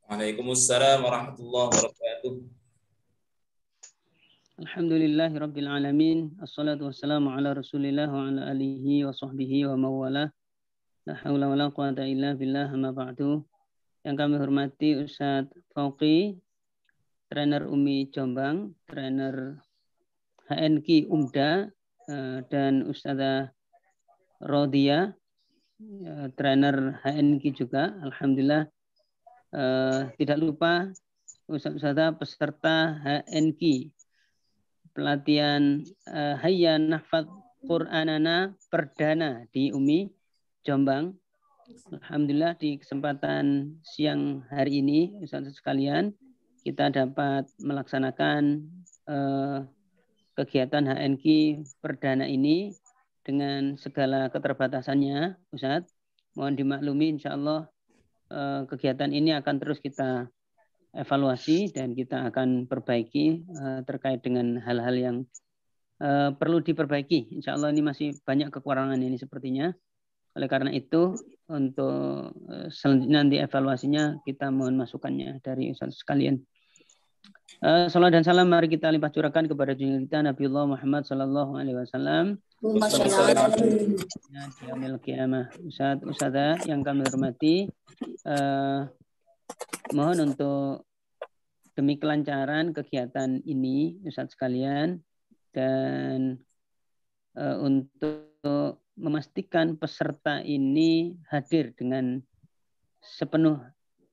Waalaikumsalam warahmatullahi wabarakatuh. Alhamdulillahi rabbil alamin. Assalatu wassalamu ala rasulillah wa ala alihi wa sahbihi wa mawalah. La hawla wa la quwata illa billah, amma ba'du. Yang kami hormati Ustaz Fauqi, trainer UMI Jombang, trainer HNQ UMDA, dan Ustazah Rodia, trainer HNQ juga. Alhamdulillah. Tidak lupa Ustazah peserta HNQ pelatihan Hayya Nahfadz Qur'anana perdana di UMI Jombang. Alhamdulillah di kesempatan siang hari ini Ustaz sekalian kita dapat melaksanakan kegiatan HNQ perdana ini dengan segala keterbatasannya, Ustaz. Mohon dimaklumi, insya Allah kegiatan ini akan terus kita evaluasi dan kita akan perbaiki terkait dengan hal-hal yang perlu diperbaiki. Insya Allah ini masih banyak kekurangan ini sepertinya. Oleh karena itu, untuk selanjutnya nanti evaluasinya kita mohon masukannya dari Ustaz sekalian. Salam dan salam mari kita limpah curahkan kepada junjungan kita Nabiullah Muhammad sallallahu alaihi wasallam. Ustazah yang kami hormati, mohon untuk demi kelancaran kegiatan ini Ustaz sekalian dan untuk memastikan peserta ini hadir dengan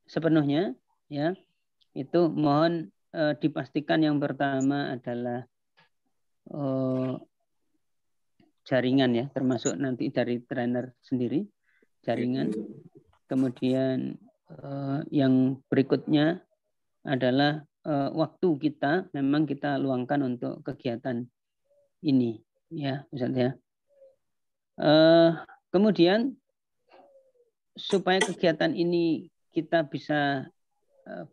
sepenuhnya, ya, itu mohon dipastikan yang pertama adalah jaringan, ya, termasuk nanti dari trainer sendiri jaringan. Kemudian yang berikutnya adalah waktu kita memang kita luangkan untuk kegiatan ini, ya Ustaz, ya. Kemudian supaya kegiatan ini kita bisa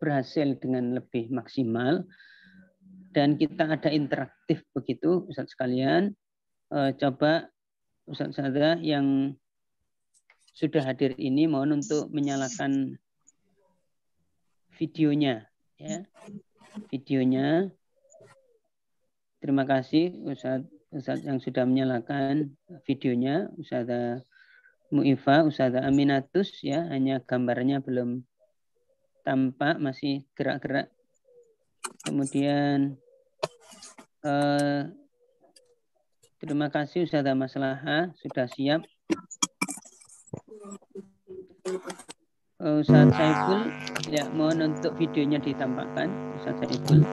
berhasil dengan lebih maksimal dan kita ada interaktif begitu Ustaz sekalian, coba Ustazah yang sudah hadir ini mohon untuk menyalakan videonya, ya, videonya. Terima kasih Ustaz yang sudah menyalakan videonya, Ustazah Mu'ifa, Ustazah Aminatus, ya, hanya gambarnya belum tampak, masih gerak-gerak. Kemudian terima kasih Ustazah Maslahah sudah siap. Ustaz Saiful, ya, mohon untuk videonya ditampakkan Ustaz Saiful.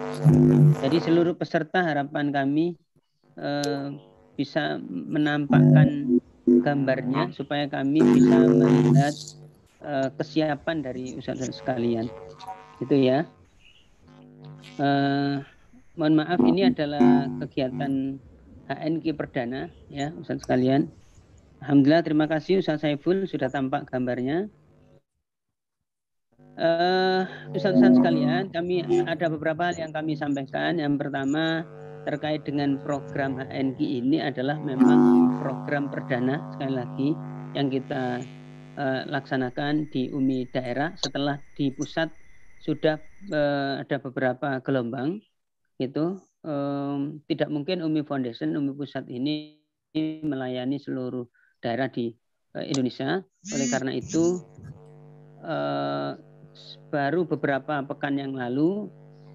Jadi seluruh peserta harapan kami bisa menampakkan gambarnya supaya kami bisa melihat kesiapan dari Ustaz sekalian. Itu ya. Mohon maaf, ini adalah kegiatan HNQ perdana, ya Ustaz sekalian. Alhamdulillah, terima kasih Ustaz Saiful sudah tampak gambarnya. Ustaz-ustaz sekalian, kami ada beberapa hal yang kami sampaikan. Yang pertama terkait dengan program HNQ ini adalah memang program perdana sekali lagi yang kita laksanakan di UMI daerah. Setelah di pusat sudah ada beberapa gelombang, itu tidak mungkin UMI Foundation, UMI Pusat ini melayani seluruh daerah di Indonesia. Oleh karena itu baru beberapa pekan yang lalu,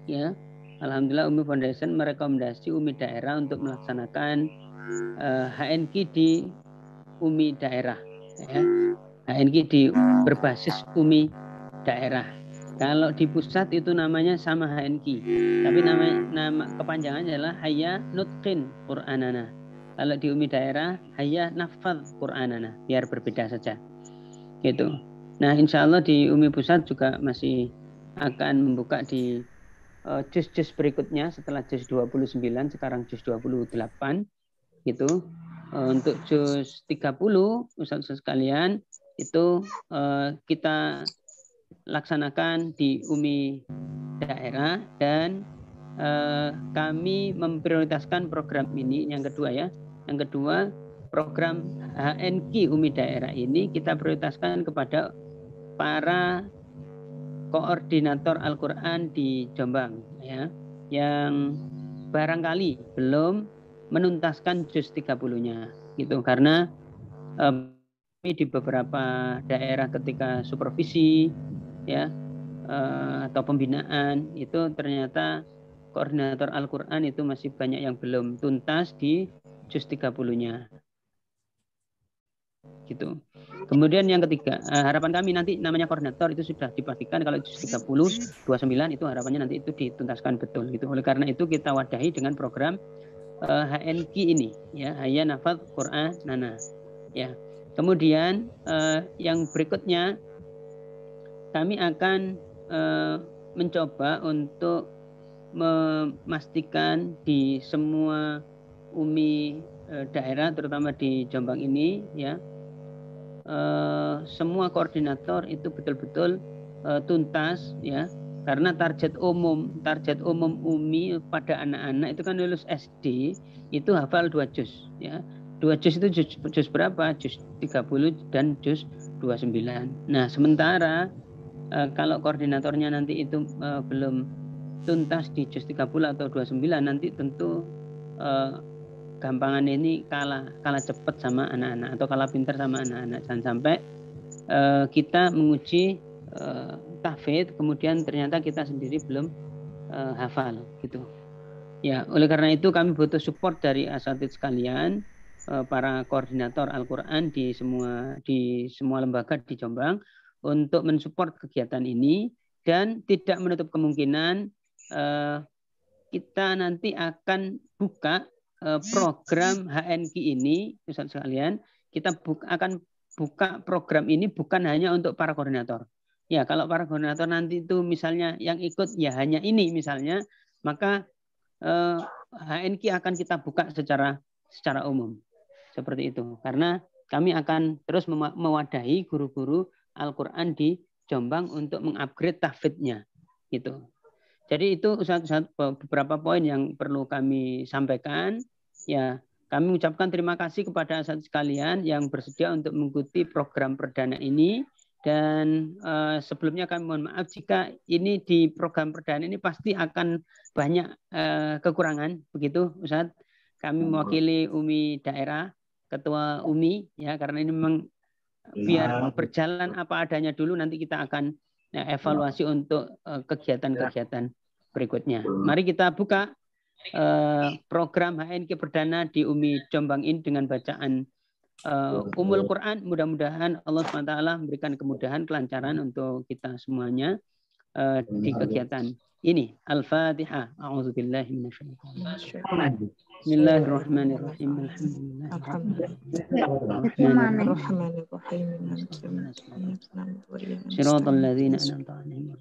ya, alhamdulillah UMI Foundation merekomendasi UMI daerah untuk melaksanakan HNQ di UMI daerah, ya. HNQ di berbasis UMI daerah. Kalau di pusat itu namanya sama HNQ, tapi nama kepanjangannya adalah Hayya Nutqin Qur'anana. Kalau di UMI daerah Hayya Nahfadz Qur'anana, biar berbeda saja, gitu. Nah, insya Allah di UMI pusat juga masih akan membuka di juz-juz berikutnya setelah juz 29, sekarang juz 28, gitu. Untuk juz 30, Ustaz sekalian, itu kita laksanakan di UMI daerah dan kami memprioritaskan program ini. Yang kedua, ya, yang kedua, program HNQ UMI daerah ini kita prioritaskan kepada para koordinator Al-Quran di Jombang, ya, yang barangkali belum menuntaskan juz 30-nya, gitu. Karena di beberapa daerah ketika supervisi, ya, atau pembinaan itu ternyata koordinator Al-Quran itu masih banyak yang belum tuntas di juz 30-nya. Gitu. Kemudian yang ketiga, harapan kami nanti namanya koordinator itu sudah dipastikan kalau juz 30, 29 itu harapannya nanti itu dituntaskan betul gitu. Oleh karena itu kita wadahi dengan program HNQ ini, ya, Hayya Nafadz Quran Nana, ya. Kemudian yang berikutnya kami akan mencoba untuk memastikan di semua UMI daerah terutama di Jombang ini, ya, semua koordinator itu betul-betul tuntas, ya, karena target umum UMI pada anak-anak itu kan lulus SD itu hafal 2 juz, ya. 2 juz itu juz berapa? Juz 30 dan juz 29. Nah, sementara kalau koordinatornya nanti itu belum tuntas di juz 30 atau 29, nanti tentu gampangan ini kalah cepat sama anak-anak atau kalah pintar sama anak-anak. Jangan sampai kita menguji tahfidz kemudian ternyata kita sendiri belum hafal gitu. Ya, oleh karena itu kami butuh support dari asatidz sekalian, para koordinator Al-Quran di semua lembaga di Jombang untuk mensupport kegiatan ini, dan tidak menutup kemungkinan kita nanti akan buka program HNQ ini, Ustaz sekalian. Kita akan buka program ini bukan hanya untuk para koordinator. Ya, kalau para koordinator nanti itu misalnya yang ikut ya hanya ini misalnya, maka HNQ akan kita buka secara umum seperti itu, karena kami akan terus mewadahi guru-guru Al-Quran di Jombang untuk mengupgrade tahfidznya gitu. Jadi itu beberapa poin yang perlu kami sampaikan, ya. Kami ucapkan terima kasih kepada asatidz sekalian yang bersedia untuk mengikuti program perdana ini. Dan sebelumnya kami mohon maaf jika ini di program perdana ini pasti akan banyak kekurangan, begitu Ustaz. Kami mewakili UMI daerah, ketua UMI, ya, karena ini memang biar berjalan apa adanya dulu, nanti kita akan evaluasi untuk kegiatan-kegiatan berikutnya. Mari kita buka program HNQ perdana di UMI Jombang ini dengan bacaan Ummul Quran. Mudah-mudahan Allah SWT memberikan kemudahan, kelancaran untuk kita semuanya di kegiatan ini. Al-Fatihah. A'udzubillahi minasyaitonir. Bismillahirrahmanirrahim. Shiratal ladzina an'amta 'alaihim.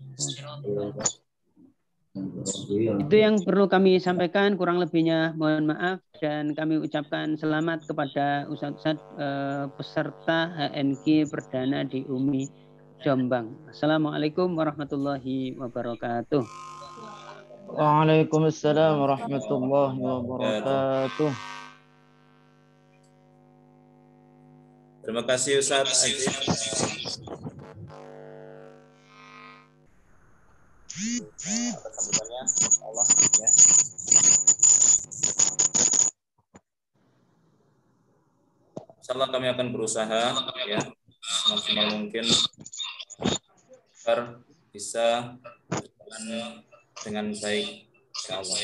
Itu yang perlu kami sampaikan, kurang lebihnya mohon maaf, dan kami ucapkan selamat kepada Ustaz peserta HNQ perdana di UMI Jombang. Assalamualaikum warahmatullahi wabarakatuh. Waalaikumsalam warahmatullahi wabarakatuh. Terima kasih Ustaz Aziz. Atas sambutannya, Allah, ya. Insyaallah kami akan berusaha, ya, semaksimal mungkin agar bisa berjalan dengan baik, insyaallah.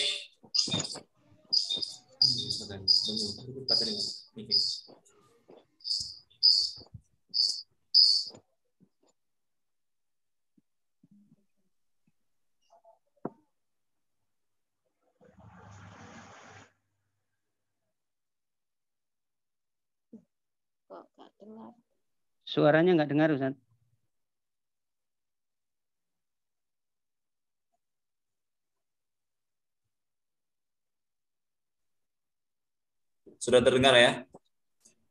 Kok nggak dengar? Suaranya nggak dengar, Ustaz. Sudah terdengar ya?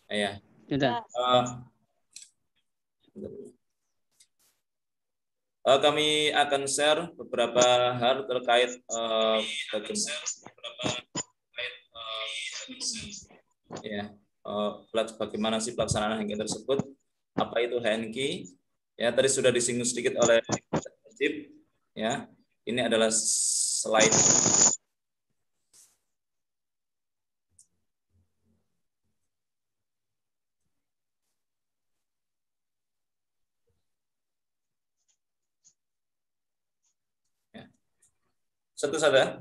Ya. Sudah. Kami akan share beberapa hal terkait bagaimana sih pelaksanaan HNQ tersebut, apa itu HNQ. Ya, tadi sudah disinggung sedikit oleh wajib, ya. Ini adalah slide. Ya. Satu saja.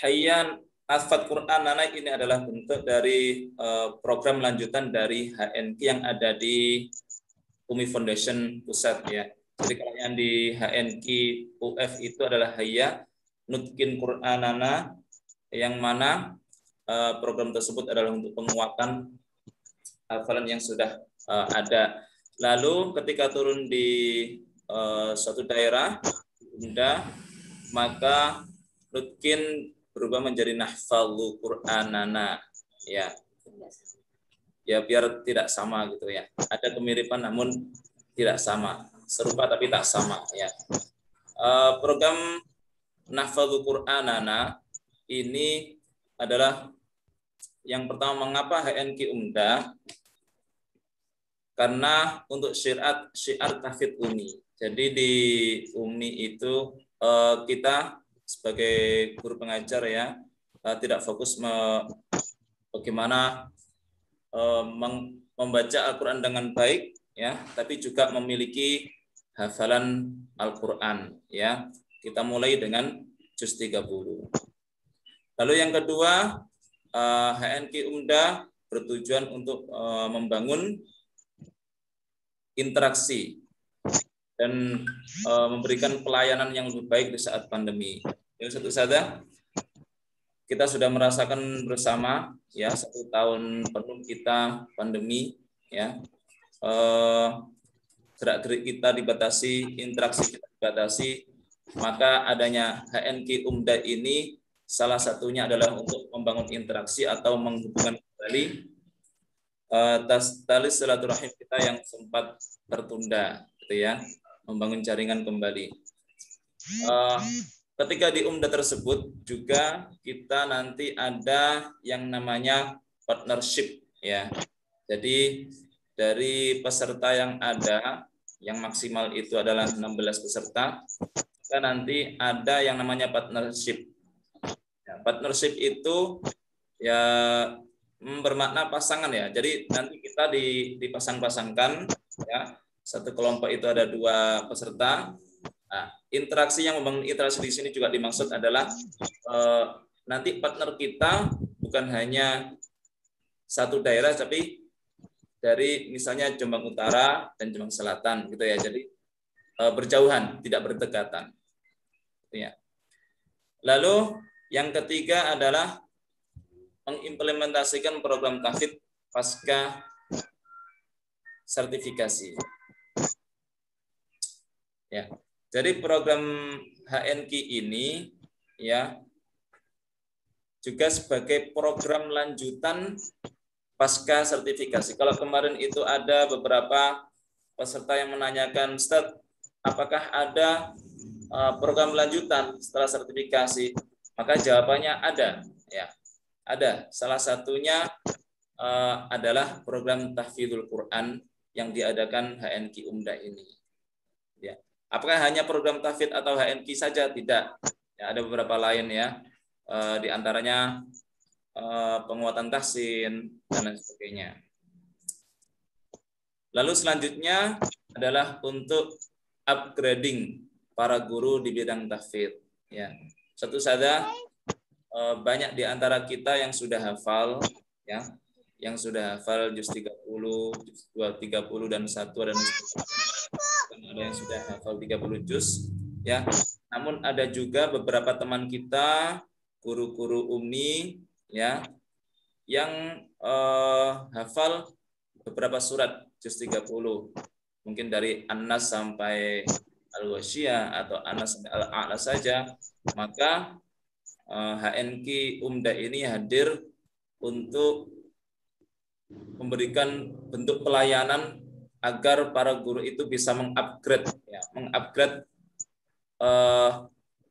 Hayyan Asfad Quran Nana ini adalah bentuk dari program lanjutan dari HNQ yang ada di Umi Foundation Pusat, ya. Jadi kalau yang di HNQ UF itu adalah Hayya Nutkin Quranana, yang mana program tersebut adalah untuk penguatan hafalan yang sudah ada. Lalu ketika turun di suatu daerah bunda, maka Nutkin berubah menjadi Nahfalu Quranana, ya. Ya biar tidak sama gitu ya. Ada kemiripan namun tidak sama, serupa tapi tak sama, ya. Program Nahfalu Quranana ini adalah yang pertama, mengapa HNQ Umda? Karena untuk syiar tahfidz Umi. Jadi di Umi itu kita sebagai guru pengajar, ya, tidak fokus bagaimana membaca Al-Quran dengan baik, ya, tapi juga memiliki hafalan Al-Quran, ya. Kita mulai dengan juz 30. Lalu yang kedua, HNQ Umda bertujuan untuk membangun interaksi dan memberikan pelayanan yang lebih baik di saat pandemi. Yang satu saja, kita sudah merasakan bersama, ya, 1 tahun penuh kita pandemi, ya. Gerak-gerik kita dibatasi, interaksi kita dibatasi, maka adanya HNQ Umda ini salah satunya adalah untuk membangun interaksi atau menghubungkan kembali tali silaturahim kita yang sempat tertunda, gitu ya, membangun jaringan kembali. Ketika di Umda tersebut juga kita nanti ada yang namanya partnership, ya. Jadi dari peserta yang ada, yang maksimal itu adalah 16 peserta, kita nanti ada yang namanya partnership. Ya, partnership itu ya bermakna pasangan, ya. Jadi nanti kita dipasang-pasangkan, ya. Satu kelompok itu ada 2 peserta. Nah, interaksi yang membangun interaksi di sini juga dimaksud adalah nanti partner kita bukan hanya satu daerah, tapi dari misalnya Jombang Utara dan Jombang Selatan, gitu ya. Jadi berjauhan, tidak berdekatan. Ya. Lalu yang ketiga adalah mengimplementasikan program tahfidz pasca sertifikasi. Ya. Jadi program HNQ ini, ya, juga sebagai program lanjutan pasca sertifikasi. Kalau kemarin itu ada beberapa peserta yang menanyakan, Ustaz, apakah ada program lanjutan setelah sertifikasi? Maka jawabannya ada, ya. Ada. Salah satunya adalah program tahfidzul Quran yang diadakan HNQ Umda ini. Ya. Apakah hanya program tahfidz atau HNQ saja? Tidak. Ya, ada beberapa lain, ya. Di antaranya penguatan tahsin dan lain sebagainya. Lalu selanjutnya adalah untuk upgrading para guru di bidang tahfidz. Ya. Satu saja, banyak di antara kita yang sudah hafal, ya, yang sudah hafal juz 30, juz 30 dan 1 dan ada yang sudah hafal 30 juz, ya. Namun ada juga beberapa teman kita, guru-guru Umi, ya, yang hafal beberapa surat juz 30. Mungkin dari An-Nas sampai Al-Wasyiyah atau An-Nas sampai Al-A'la saja. Maka HNQ Umda ini hadir untuk memberikan bentuk pelayanan agar para guru itu bisa mengupgrade, ya, mengupgrade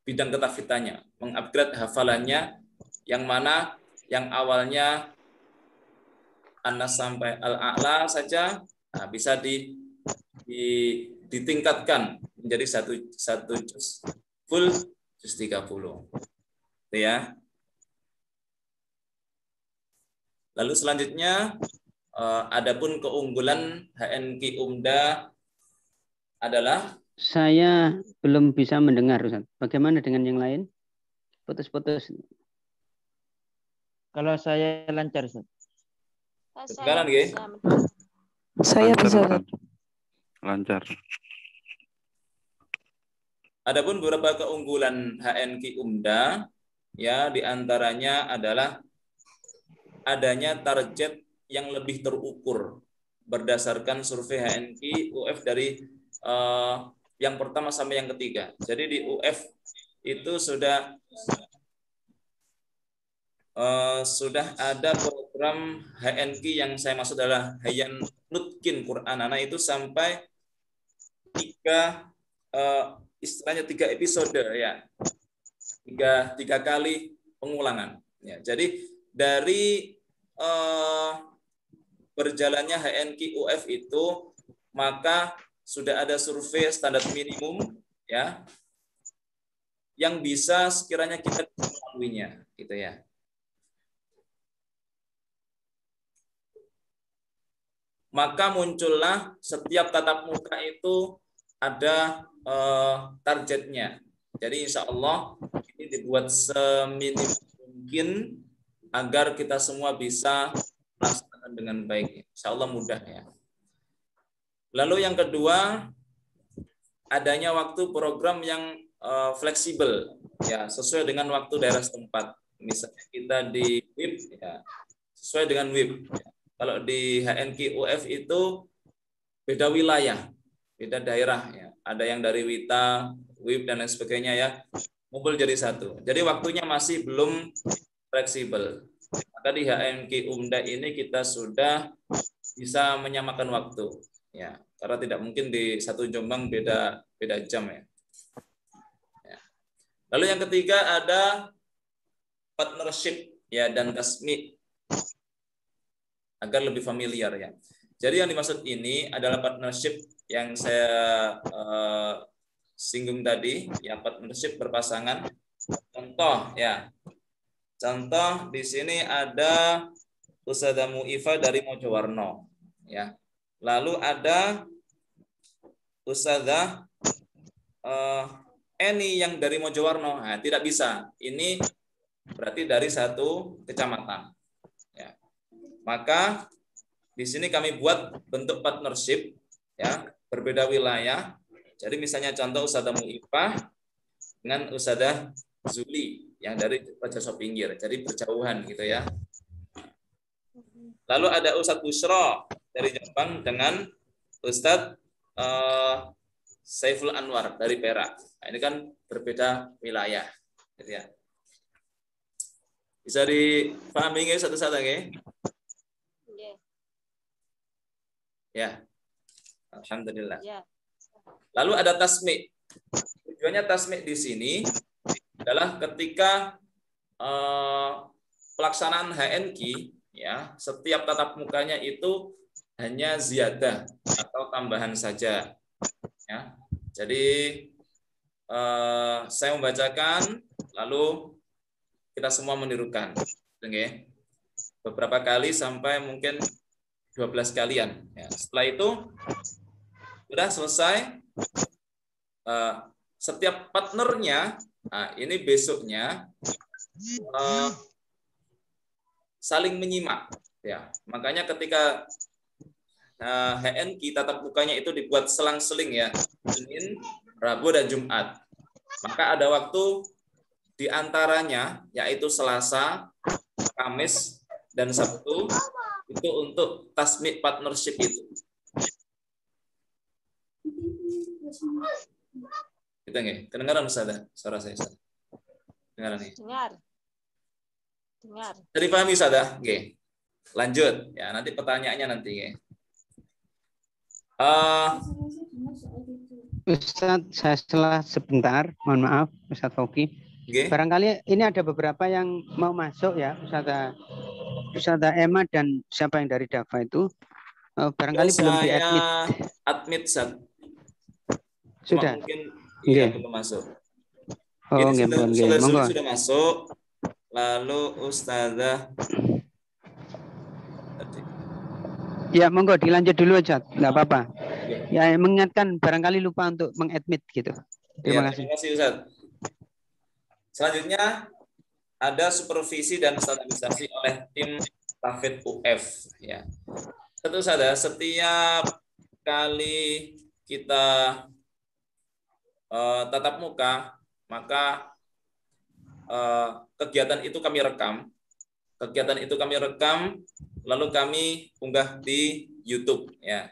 bidang ketahfidzannya, mengupgrade hafalannya, yang mana yang awalnya An-Nas sampai Al-A'la saja, nah, bisa ditingkatkan menjadi satu juz full juz 30. Itu ya. Lalu selanjutnya adapun keunggulan HNQ Umda adalah saya belum bisa mendengar, Ustaz. Bagaimana dengan yang lain? Putus-putus. Kalau saya lancar, Ustaz. Kedengaran nggih? Saya Lancar, bisa. Ustaz. Lancar. Adapun beberapa keunggulan HNQ Umda ya diantaranya adalah adanya target yang lebih terukur berdasarkan survei HNQ UF dari yang pertama sampai yang ketiga. Jadi di UF itu sudah ada program HNQ yang saya maksud adalah Hayan Nutkin Qur'anana itu sampai istilahnya 3 episode ya. Tiga kali pengulangan. Ya, jadi dari berjalannya HNQ UF itu maka sudah ada survei standar minimum ya yang bisa sekiranya kita melaluinya gitu ya. Maka muncullah setiap tatap muka itu ada targetnya. Jadi insya Allah ini dibuat seminim mungkin agar kita semua bisa melaksanakan dengan baik. Insya Allah mudah ya. Lalu yang kedua, adanya waktu program yang fleksibel ya, sesuai dengan waktu daerah setempat. Misalnya kita di WIB ya, sesuai dengan WIB. Ya. Kalau di HNQ UF itu beda wilayah, beda daerah ya. Ada yang dari Wita, WIB dan lain sebagainya ya. Ngumpul jadi satu. Jadi waktunya masih belum fleksibel. Maka di HNQ Umda ini kita sudah bisa menyamakan waktu ya. Karena tidak mungkin di satu Jombang beda jam ya. Lalu yang ketiga ada partnership ya dan tasmi agar lebih familiar ya. Jadi yang dimaksud ini adalah partnership yang saya singgung tadi ya, partnership berpasangan. Contoh ya. Contoh di sini ada Ustadzah Mu'ifa dari Mojowarno ya. Lalu ada Ustadzah Eni yang dari Mojowarno. Nah, tidak bisa. Ini berarti dari satu kecamatan. Ya. Maka di sini kami buat bentuk partnership ya, berbeda wilayah. Jadi misalnya contoh Ustadzah Mu'ifah dengan Ustadzah Zuli yang dari Raja Pinggir. Jadi berjauhan gitu ya. Lalu ada Ustadz Bushro dari Jombang dengan Ustadz Saiful Anwar dari Perak. Nah, ini kan berbeda wilayah. Gitu ya. Bisa dipahami nggak satu-satu nggak? Ya, alhamdulillah. Lalu ada tasmi. Tujuannya tasmi di sini adalah ketika pelaksanaan HNQ ya, setiap tatap mukanya itu hanya ziyadah atau tambahan saja. Ya, jadi saya membacakan, lalu kita semua menirukan, okay? Beberapa kali sampai mungkin 12 kalian. Ya, setelah itu sudah selesai. Setiap partnernya, nah ini besoknya saling menyimak. Ya, makanya ketika HNQ tatap mukanya itu dibuat selang-seling ya, Senin, Rabu dan Jumat. Maka ada waktu di antaranya yaitu Selasa, Kamis dan Sabtu itu untuk tasmi partnership itu. Kita nggih, kedengaran Ustazah? Suara saya. Dengaran nih. Dengar. Jadi pahami Ustazah? Nggih. Lanjut ya, nanti pertanyaannya nanti nggih. Ustadz, saya setelah sebentar, mohon maaf, Ustadz Foki. Okay. Barangkali ini ada beberapa yang mau masuk ya, Ustadzah Emma dan siapa yang dari Dava itu. Oh, barangkali belum di admit. Admit Ustaz. Sudah. Mungkin Nggih. belum masuk. Oh, Ini nggih, pun nggih. Saudara Monggo. sudah masuk. Lalu Ustazah Ya, monggo dilanjut dulu aja. Enggak apa-apa. Ya, mengingatkan barangkali lupa untuk mengadmit gitu. Terima kasih. Terima kasih Ustaz. Selanjutnya ada supervisi dan standarisasi oleh tim Tahfidz UF ya. Tentu saja setiap kali kita tatap muka, maka kegiatan itu kami rekam. Lalu kami unggah di YouTube ya.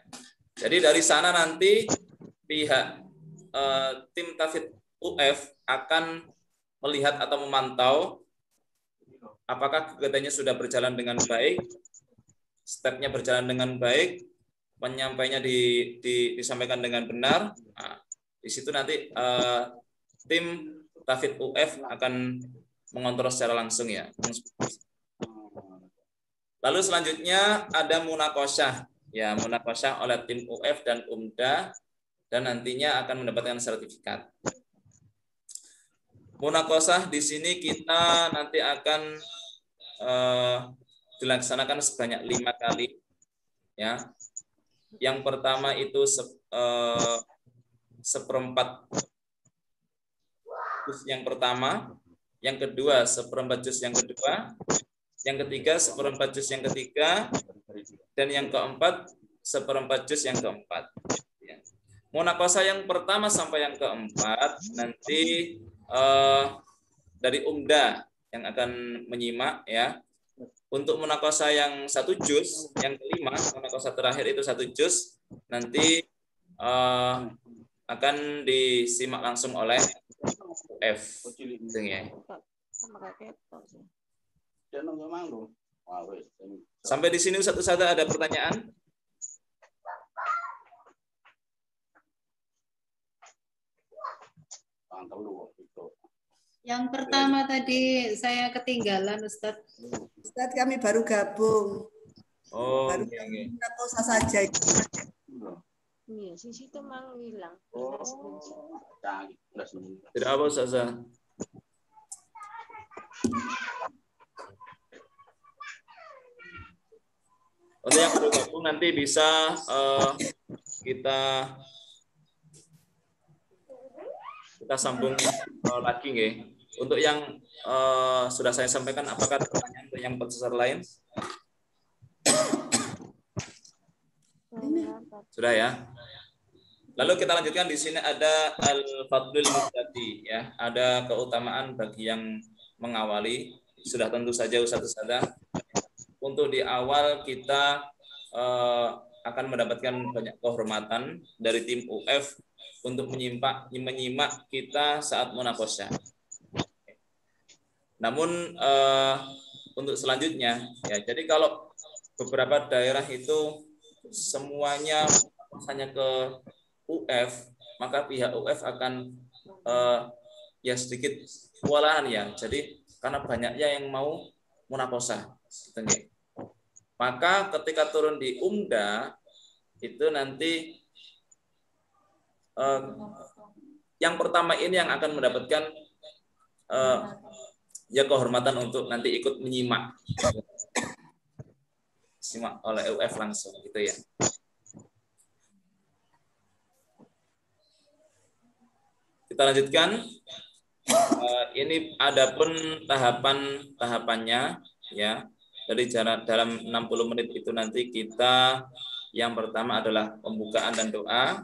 Jadi dari sana nanti pihak tim Tahfidz UF akan melihat atau memantau apakah kegiatannya sudah berjalan dengan baik, stepnya berjalan dengan baik, penyampainya disampaikan dengan benar. Nah, di situ nanti tim Tahfidz UF akan mengontrol secara langsung ya. Lalu selanjutnya ada munakosyah. Ya, munakosyah oleh tim UF dan UMDA dan nantinya akan mendapatkan sertifikat. Munakosyah di sini kita nanti akan dilaksanakan sebanyak 5 kali. Ya. Yang pertama itu seperempat juz yang pertama, yang kedua seperempat juz yang kedua, yang ketiga seperempat juz yang ketiga, dan yang keempat seperempat juz yang keempat. Ya. Munakosyah yang pertama sampai yang keempat nanti dari UMDA yang akan menyimak ya. Untuk munakosyah yang 1 juz, yang kelima, munakosyah terakhir itu 1 juz, nanti akan disimak langsung oleh UF. Ya. Sampai di sini Ustaz ada pertanyaan? Yang pertama tadi saya ketinggalan Ustadz. Ustadz kami baru gabung. Oh, baru munakosyah saja itu. Iya, sisi itu mau hilang. Tidak apa Ustazah. Untuk yang baru gabung nanti bisa kita sambung lagi nggih. Untuk yang sudah saya sampaikan, apakah ada pertanyaan untuk yang peserta lain? Sudah ya. Lalu kita lanjutkan di sini ada al-fadlul mubtadi ya, ada keutamaan bagi yang mengawali. Sudah tentu saja Ustaz-Ustazah. Untuk di awal kita akan mendapatkan banyak kehormatan dari tim UF untuk menyimak kita saat munakosyah. Namun untuk selanjutnya ya, jadi kalau beberapa daerah itu semuanya hanya ke UF, maka pihak UF akan ya sedikit kewalahan ya. Jadi karena banyaknya yang mau munakosyah. Maka ketika turun di UMDA itu nanti yang pertama ini yang akan mendapatkan ya kehormatan untuk nanti ikut menyimak oleh UF langsung gitu ya. Kita lanjutkan. Ini adapun tahapannya ya. Dari dalam 60 menit itu nanti kita yang pertama adalah pembukaan dan doa.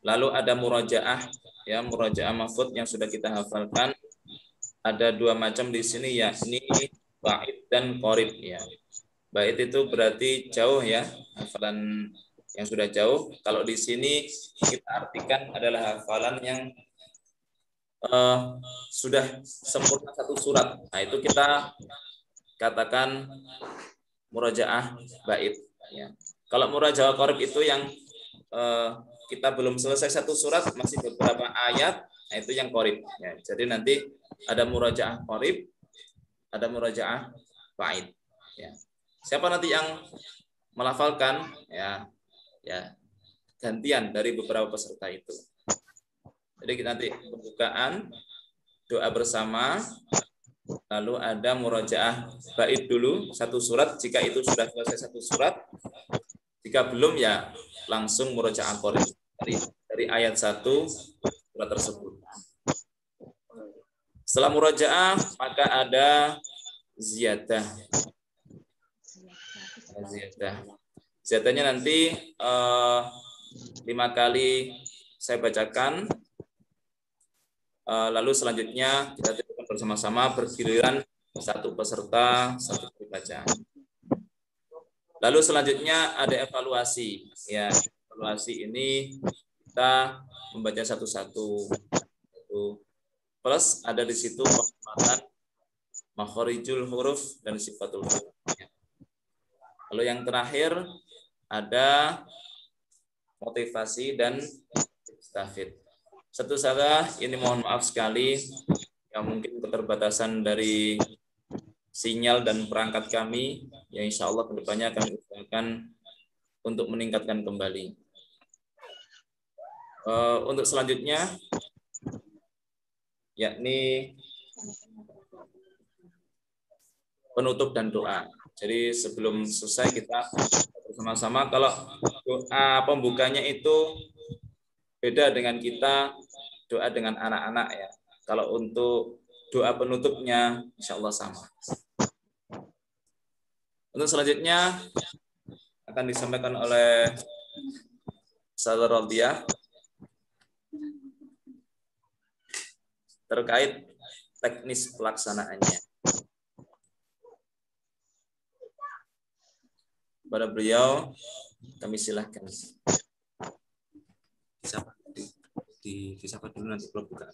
Lalu ada murojaah ya, murojaah mahfudz yang sudah kita hafalkan. Ada 2 macam di sini yakni bait dan qorib ya. Bait itu berarti jauh ya, hafalan yang sudah jauh. Kalau di sini kita artikan adalah hafalan yang sudah sempurna 1 surat. Nah, itu kita katakan murojaah bait ya. Kalau murojaah qorib itu yang kita belum selesai 1 surat, masih beberapa ayat, nah itu yang qorib ya. Jadi nanti ada murojaah qorib, ada murojaah bait ya. Siapa nanti yang melafalkan ya gantian dari beberapa peserta itu. Jadi nanti pembukaan doa bersama, lalu ada murojaah bait dulu satu surat jika itu sudah selesai satu surat. Jika belum ya langsung murojaah qori dari ayat 1 surat tersebut. Setelah murojaah maka ada ziyadah. Ziyadahnya nanti 5 kali saya bacakan. Lalu selanjutnya kita tentukan bersama-sama bergiliran satu peserta satu kali bacaan. Lalu selanjutnya ada evaluasi. Ya, evaluasi ini kita membaca satu-satu. Plus ada di situ penghormatan makhorijul huruf dan sifatul huruf. Lalu yang terakhir ada motivasi dan istafid. Satu saja ini mohon maaf sekali yang mungkin keterbatasan dari sinyal dan perangkat kami, ya insya Allah kedepannya kami usahakan untuk meningkatkan kembali. Untuk selanjutnya yakni penutup dan doa. Jadi sebelum selesai kita bersama-sama, kalau doa pembukanya itu beda dengan kita doa dengan anak-anak ya. Kalau untuk doa penutupnya insya Allah sama. Untuk selanjutnya akan disampaikan oleh Saudara Rodiah terkait teknis pelaksanaannya. Kepada beliau kami silahkan. Disapa dulu nanti kalau buka.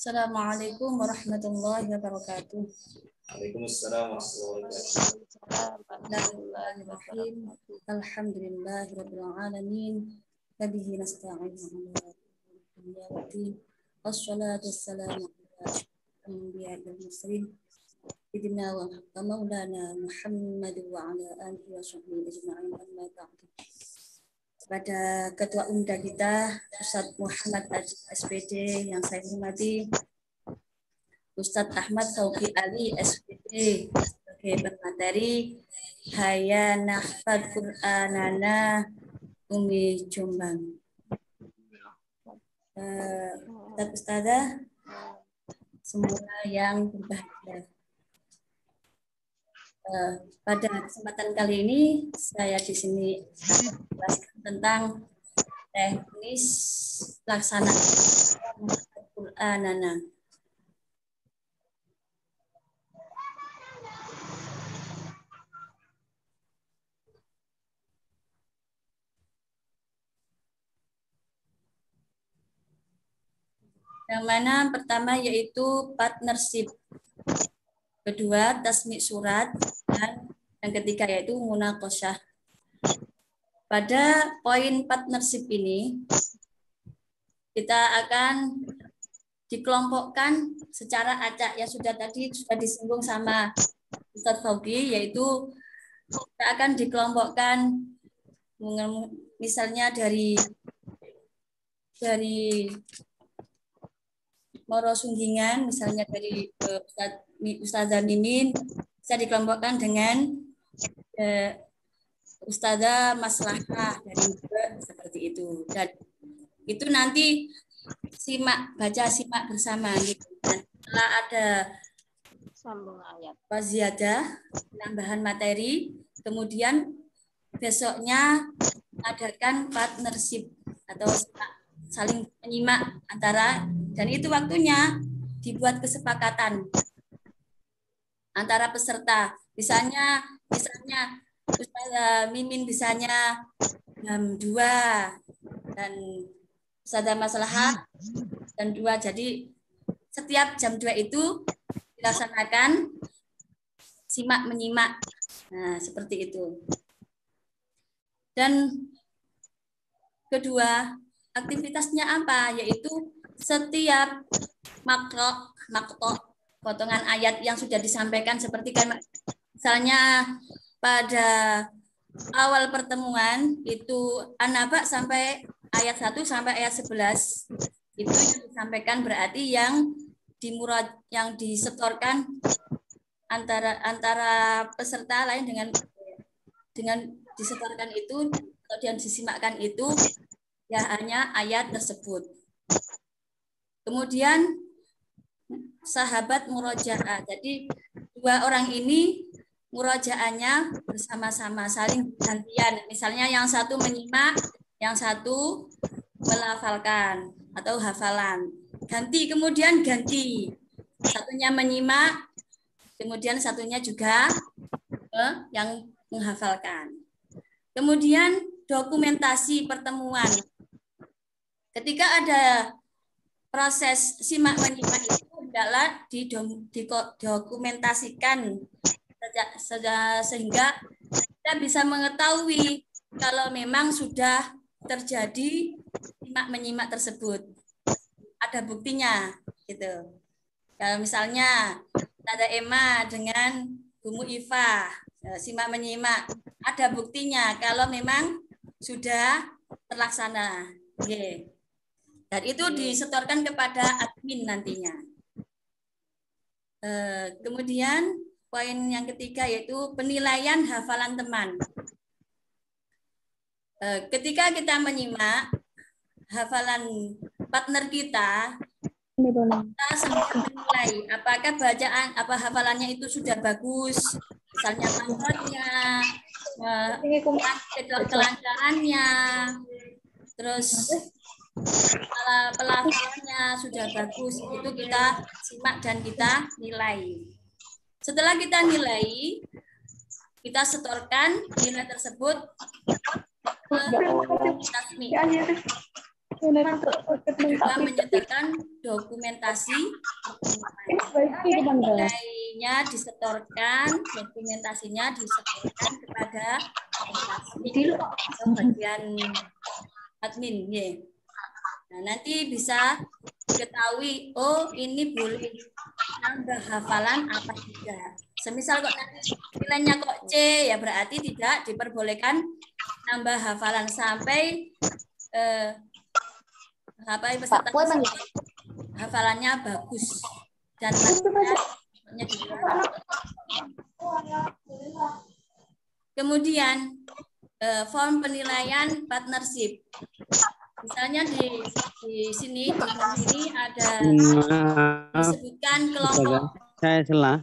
Assalamualaikum warahmatullahi wabarakatuh. Waalaikumsalam warahmatullahi wabarakatuh. Alhamdulillahirabbil alamin. Wabihi nasta'in wassalatu wassalamu ala asyrofil mursalin sayyidina wa maulana Muhammad wa ala alihi wa sahbihi ajma'in amma ba'du. Kepada Ketua Umda kita Ustadz Muhammad SPD yang saya hormati, Ustadz Ahmad Fauqi Ali SPD sebagai bermateri Haya Nahfad Qur'anana Umi Jombang. Ustazah semua yang berbahagia. Pada kesempatan kali ini saya di sini menjelaskan tentang teknis pelaksanaan Qur'anana. Yang mana pertama yaitu partnership. Kedua, tasmi' surat, dan yang ketiga yaitu munaqasyah. Pada poin partnership ini, kita akan dikelompokkan secara acak yang sudah disinggung sama Ustadz Fauqi, yaitu kita akan dikelompokkan misalnya dari Moro Sunggingan, misalnya dari Ustazah Mimin, bisa dikelompokkan dengan Ustazah Maslahah dari seperti itu. Dan itu nanti simak bersama gitu. Dan setelah ada sambung ayat waziyadah, penambahan materi, kemudian besoknya adakan partnership atau saling menyimak antara, dan itu waktunya dibuat kesepakatan antara peserta. Misalnya Ustazah Mimin bisanya jam 2 dan Ustazah Maslahah dan 2. Jadi setiap jam 2 itu dilaksanakan simak menyimak. Nah, seperti itu. Dan kedua, aktivitasnya apa? Yaitu setiap makro potongan ayat yang sudah disampaikan seperti kan misalnya pada awal pertemuan itu An-Naba sampai ayat 1 sampai ayat 11 itu yang disampaikan berarti yang disetorkan antara peserta lain dengan disetorkan itu atau yang disimakkan itu ya hanya ayat tersebut. Kemudian sahabat murojaah. Jadi 2 orang ini murojaahnya bersama-sama saling gantian. Misalnya yang satu menyimak, yang satu melafalkan atau hafalan. Ganti kemudian ganti. Satunya menyimak, kemudian satunya juga yang menghafalkan. Kemudian dokumentasi pertemuan. Ketika ada proses simak menyimak itu adalah didokumentasikan sehingga kita bisa mengetahui kalau memang sudah terjadi simak menyimak tersebut. Ada buktinya gitu. Kalau misalnya ada Emma dengan Bu Iva simak menyimak, ada buktinya kalau memang sudah terlaksana. Okay. Dan itu disetorkan kepada admin nantinya. Kemudian poin yang ketiga yaitu penilaian hafalan teman. Ketika kita menyimak hafalan partner kita sambil menilai apakah bacaan hafalannya itu sudah bagus, misalnya manfaatnya, kelancarannya, terus pelafalannya sudah bagus, itu kita simak dan kita nilai. Setelah kita nilai, kita setorkan nilai tersebut ke tasmi. Juga menyertakan dokumentasi. Nilainya disetorkan, dokumentasinya disetorkan kepada tasmi atau bagian admin. Yeah. Nah, nanti bisa diketahui, oh ini boleh nambah hafalan apa tidak. Semisal kok nanti nilainya kok C, ya berarti tidak diperbolehkan nambah hafalan sampai peserta hafalannya bagus dan kemudian form penilaian partnership. Misalnya di sini ada disebutkan kelompok. Saya salah.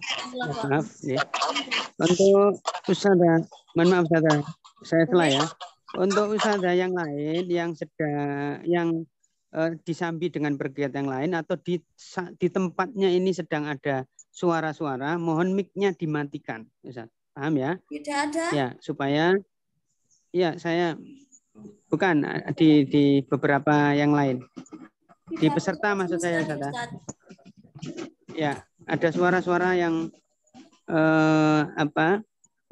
Maaf ya. Untuk Ustazah, mohon maaf Ustazah. Saya salah ya. Untuk Ustazah yang lain yang disambi dengan berkegiatan yang lain atau di tempatnya ini sedang ada suara-suara, mohon mic-nya dimatikan, Ustaz. Paham ya? Tidak ada. Ya, supaya ya saya bukan di beberapa yang lain. Di peserta maksud saya, Ustaz. Ya, ada suara-suara yang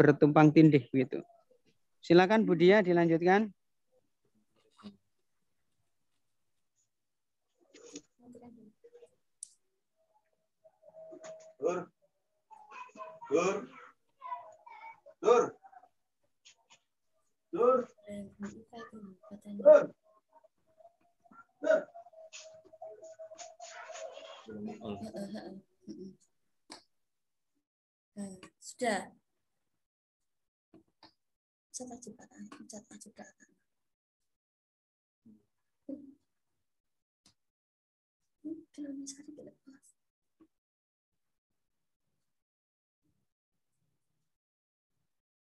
bertumpang tindih begitu. Silakan Bu Dia dilanjutkan. Sudah.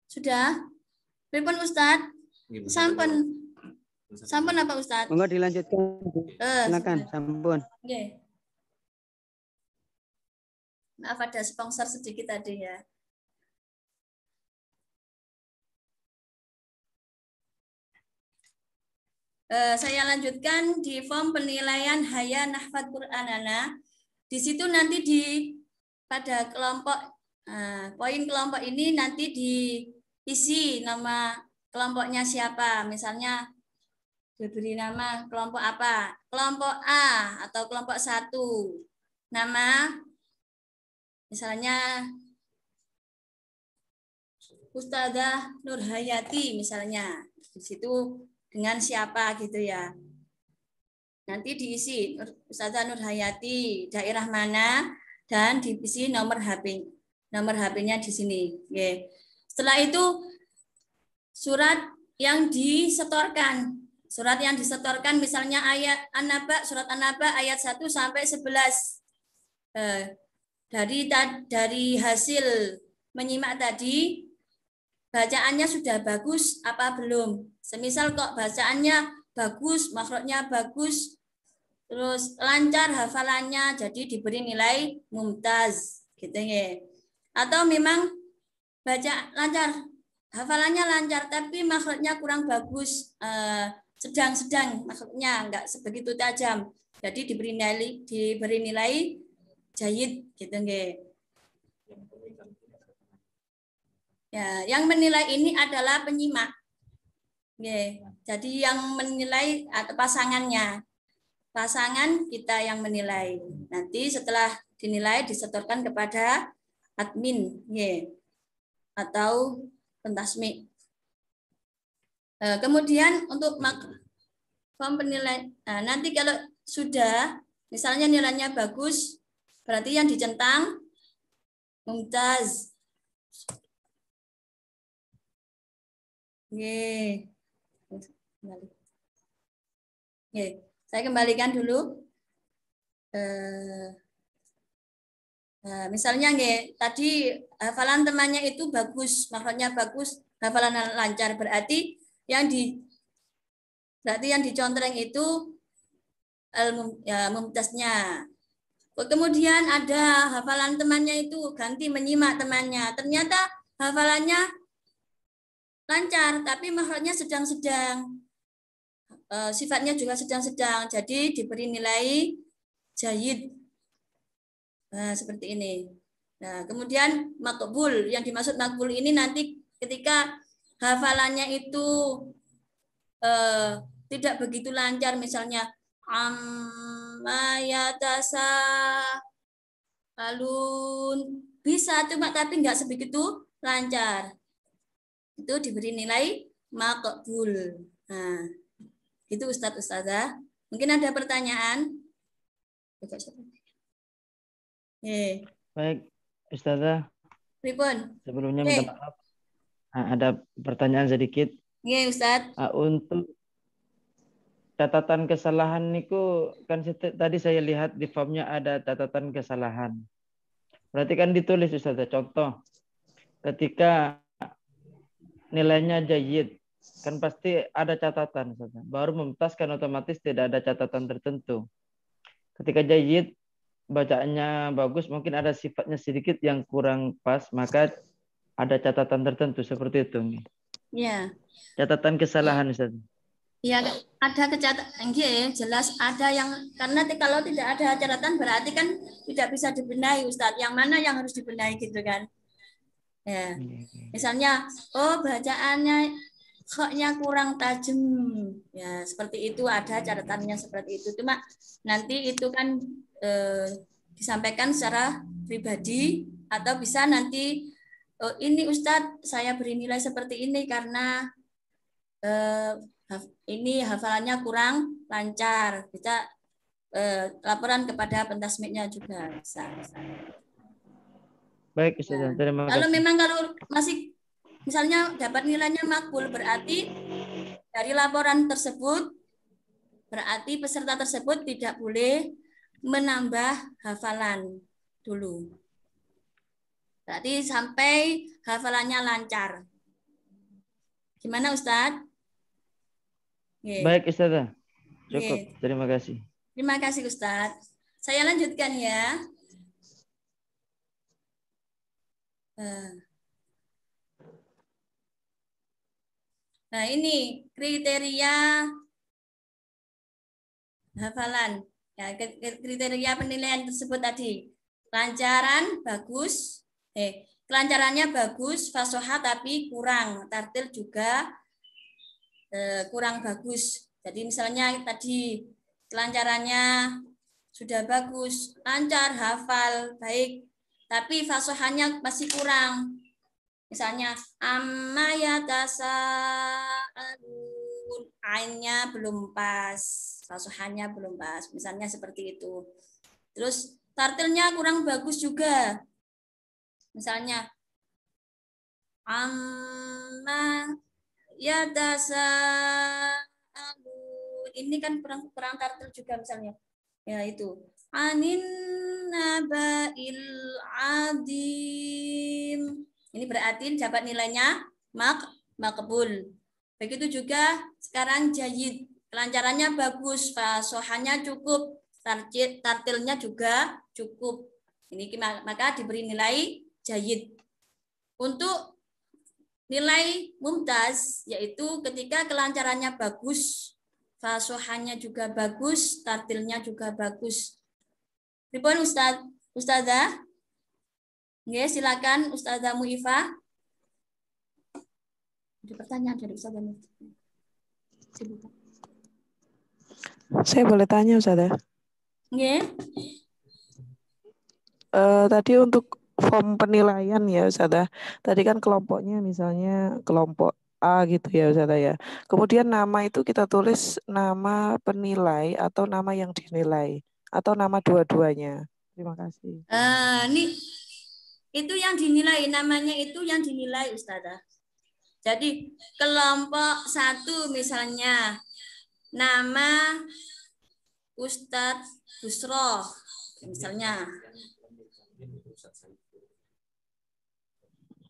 Sudah? Pripun Ustadz? Sampun apa Ustadz? Monggo dilanjutkan. Silakan, sampun. Okay. Maaf ada sponsor sedikit tadi ya. Saya lanjutkan di form penilaian Haya Nahfad Qur'anana. Di situ nanti pada kelompok poin kelompok ini nanti diisi nama kelompoknya siapa. Misalnya diberi nama kelompok apa? Kelompok A atau kelompok 1. Nama misalnya Ustadzah Nurhayati misalnya. Di situ dengan siapa gitu ya. Nanti diisi Ustadzah Nurhayati, daerah mana, dan diisi nomor HP. Nomor HP-nya di sini. Oke. Setelah itu surat yang disetorkan. Surat yang disetorkan misalnya ayat An-Naba, surat An-Naba ayat 1 sampai 11. Dari hasil menyimak tadi, bacaannya sudah bagus apa belum? Semisal kok bacaannya bagus, makhrajnya bagus, terus lancar hafalannya, jadi diberi nilai mumtaz, gitu ya. Atau memang baca lancar, hafalannya lancar, tapi makhrajnya kurang bagus, sedang-sedang, makhrajnya enggak sebegitu tajam, jadi diberi nilai jayid, gitu ya. Ya, yang menilai ini adalah penyimak. Jadi yang menilai atau pasangannya. Pasangan kita yang menilai. Nanti setelah dinilai disetorkan kepada admin atau pentasmi. Kemudian untuk form penilaian, nanti kalau sudah misalnya nilainya bagus, berarti yang dicentang mumtaz. Saya kembalikan dulu. Misalnya tadi hafalan temannya itu bagus, makhrajnya bagus, hafalan lancar, berarti yang dicontreng itu mumtaznya. Kemudian ada hafalan temannya itu ganti menyimak temannya, ternyata hafalannya lancar, tapi makhrajnya sedang-sedang, sifatnya juga sedang-sedang, jadi diberi nilai jayid. Nah, seperti ini. Nah, kemudian makbul, yang dimaksud makbul ini nanti ketika hafalannya itu tidak begitu lancar, misalnya ammayatasa alun, bisa cuma tapi nggak sebegitu lancar. Itu diberi nilai makbul. Nah, itu Ustadz Ustazah. Mungkin ada pertanyaan? Baik, Ustazah. Pripun? Sebelumnya minta maaf. Ada pertanyaan sedikit. Ustadz. Untuk catatan kesalahan niku kan tadi saya lihat di formnya ada catatan kesalahan. Berarti kan ditulis Ustazah, contoh ketika nilainya jayid, kan pasti ada catatan Ustazah. Baru mumtaz kan otomatis tidak ada catatan tertentu. Ketika jayid bacaannya bagus, mungkin ada sifatnya sedikit yang kurang pas, maka ada catatan tertentu seperti itu. Ya. Catatan kesalahan Ustaz. Ya, ada kecatatan, jelas ada yang, karena kalau tidak ada catatan berarti kan tidak bisa dibenahi Ustaz. Yang mana yang harus dibenahi gitu kan? Ya. Misalnya, bacaannya koknya kurang tajam. Ya, seperti itu, ada catatannya seperti itu. Cuma nanti itu kan disampaikan secara pribadi atau bisa nanti ini Ustadz saya beri nilai seperti ini karena ini hafalannya kurang lancar, bisa laporan kepada pentasmiknya juga bisa. Baik Ustadz, terima kasih. Kalau memang kalau masih misalnya dapat nilainya makbul, berarti dari laporan tersebut berarti peserta tersebut tidak boleh menambah hafalan dulu. Berarti sampai hafalannya lancar. Gimana Ustadz? Baik Ustazah. Cukup. Terima kasih. Terima kasih Ustadz. Saya lanjutkan ya. Nah ini kriteria hafalan. Ya, kriteria penilaian tersebut tadi. Kelancaran bagus, kelancarannya bagus, fasoha tapi kurang, tartil juga kurang bagus. Jadi misalnya tadi kelancarannya sudah bagus, lancar, hafal, baik, tapi fasohanya masih kurang. Misalnya amma yatasaalun, ainnya belum pas, fasohanya belum pas. Misalnya seperti itu. Terus tartilnya kurang bagus juga. Misalnya amma yatasaalun, ini kan kurang tartil juga misalnya. Ya itu. Anin nabail adim. Ini berarti dapat nilainya makbul. Begitu juga sekarang jayid. Kelancarannya bagus, fasohannya cukup, tartilnya juga cukup. Ini maka diberi nilai jayid. Untuk nilai mumtaz yaitu ketika kelancarannya bagus, fasohannya juga bagus, tartilnya juga bagus. Pripun Ustazah? Nggih, silakan Ustazah Muifah. Ada pertanyaan dari Ustazah Muifah. Saya boleh tanya, Ustazah? Nggih. Tadi untuk form penilaian ya, Ustazah. Tadi kan kelompoknya misalnya kelompok A gitu ya, Ustazah ya. Kemudian nama itu kita tulis nama penilai atau nama yang dinilai atau nama dua-duanya. Terima kasih. Ini itu yang dinilai, namanya itu yang dinilai, Ustazah. Jadi kelompok 1 misalnya nama Ustadz Busro misalnya.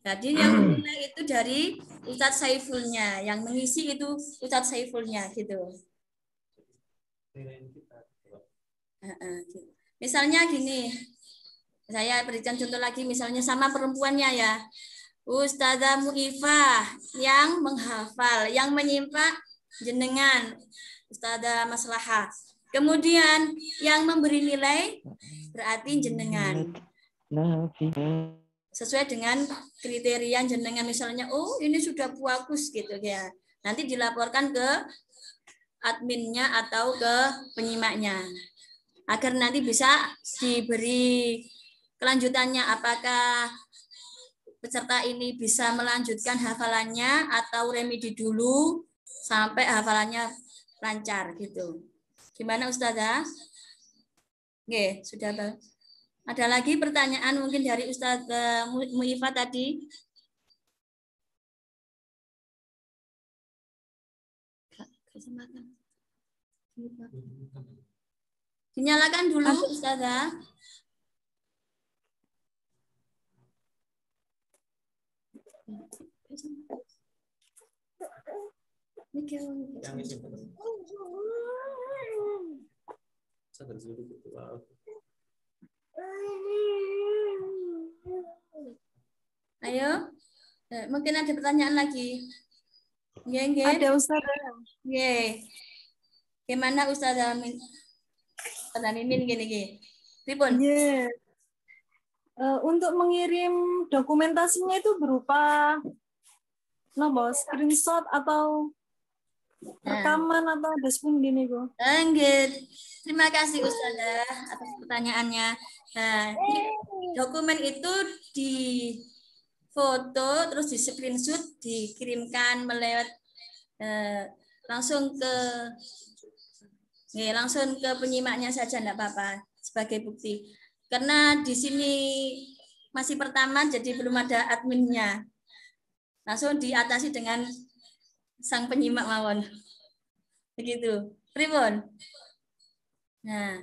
Jadi yang dinilai itu dari Ustadz Saifulnya, yang mengisi itu Ustadz Saifulnya gitu. Misalnya gini, saya berikan contoh lagi, misalnya sama perempuannya ya. Ustazah Muifah yang menghafal, yang menyimak jenengan Ustazah Maslahah. Kemudian yang memberi nilai berarti jenengan. Sesuai dengan kriteria jenengan, misalnya oh ini sudah bagus gitu ya. Nanti dilaporkan ke adminnya atau ke penyimaknya agar nanti bisa diberi kelanjutannya, apakah peserta ini bisa melanjutkan hafalannya atau remedi dulu sampai hafalannya lancar gitu. Gimana Ustazah? Oke, sudah. Ada lagi pertanyaan mungkin dari Ustazah Muifah tadi? Dinyalakan dulu Ustazah. Ayo, mungkin ada pertanyaan lagi. Ada Ustazah. Gimana Ustazah Mimin gini. Ribun. Untuk mengirim dokumentasinya itu berupa screenshot atau rekaman atau ada spoon gini kok. Terima kasih Ustazah atas pertanyaannya. Nah, dokumen itu di foto terus di screenshot dikirimkan melewat langsung ke penyimaknya saja, enggak apa-apa sebagai bukti. Karena di sini masih pertama jadi belum ada adminnya. Langsung diatasi dengan sang penyimak mawon. Begitu. Pripun? Nah,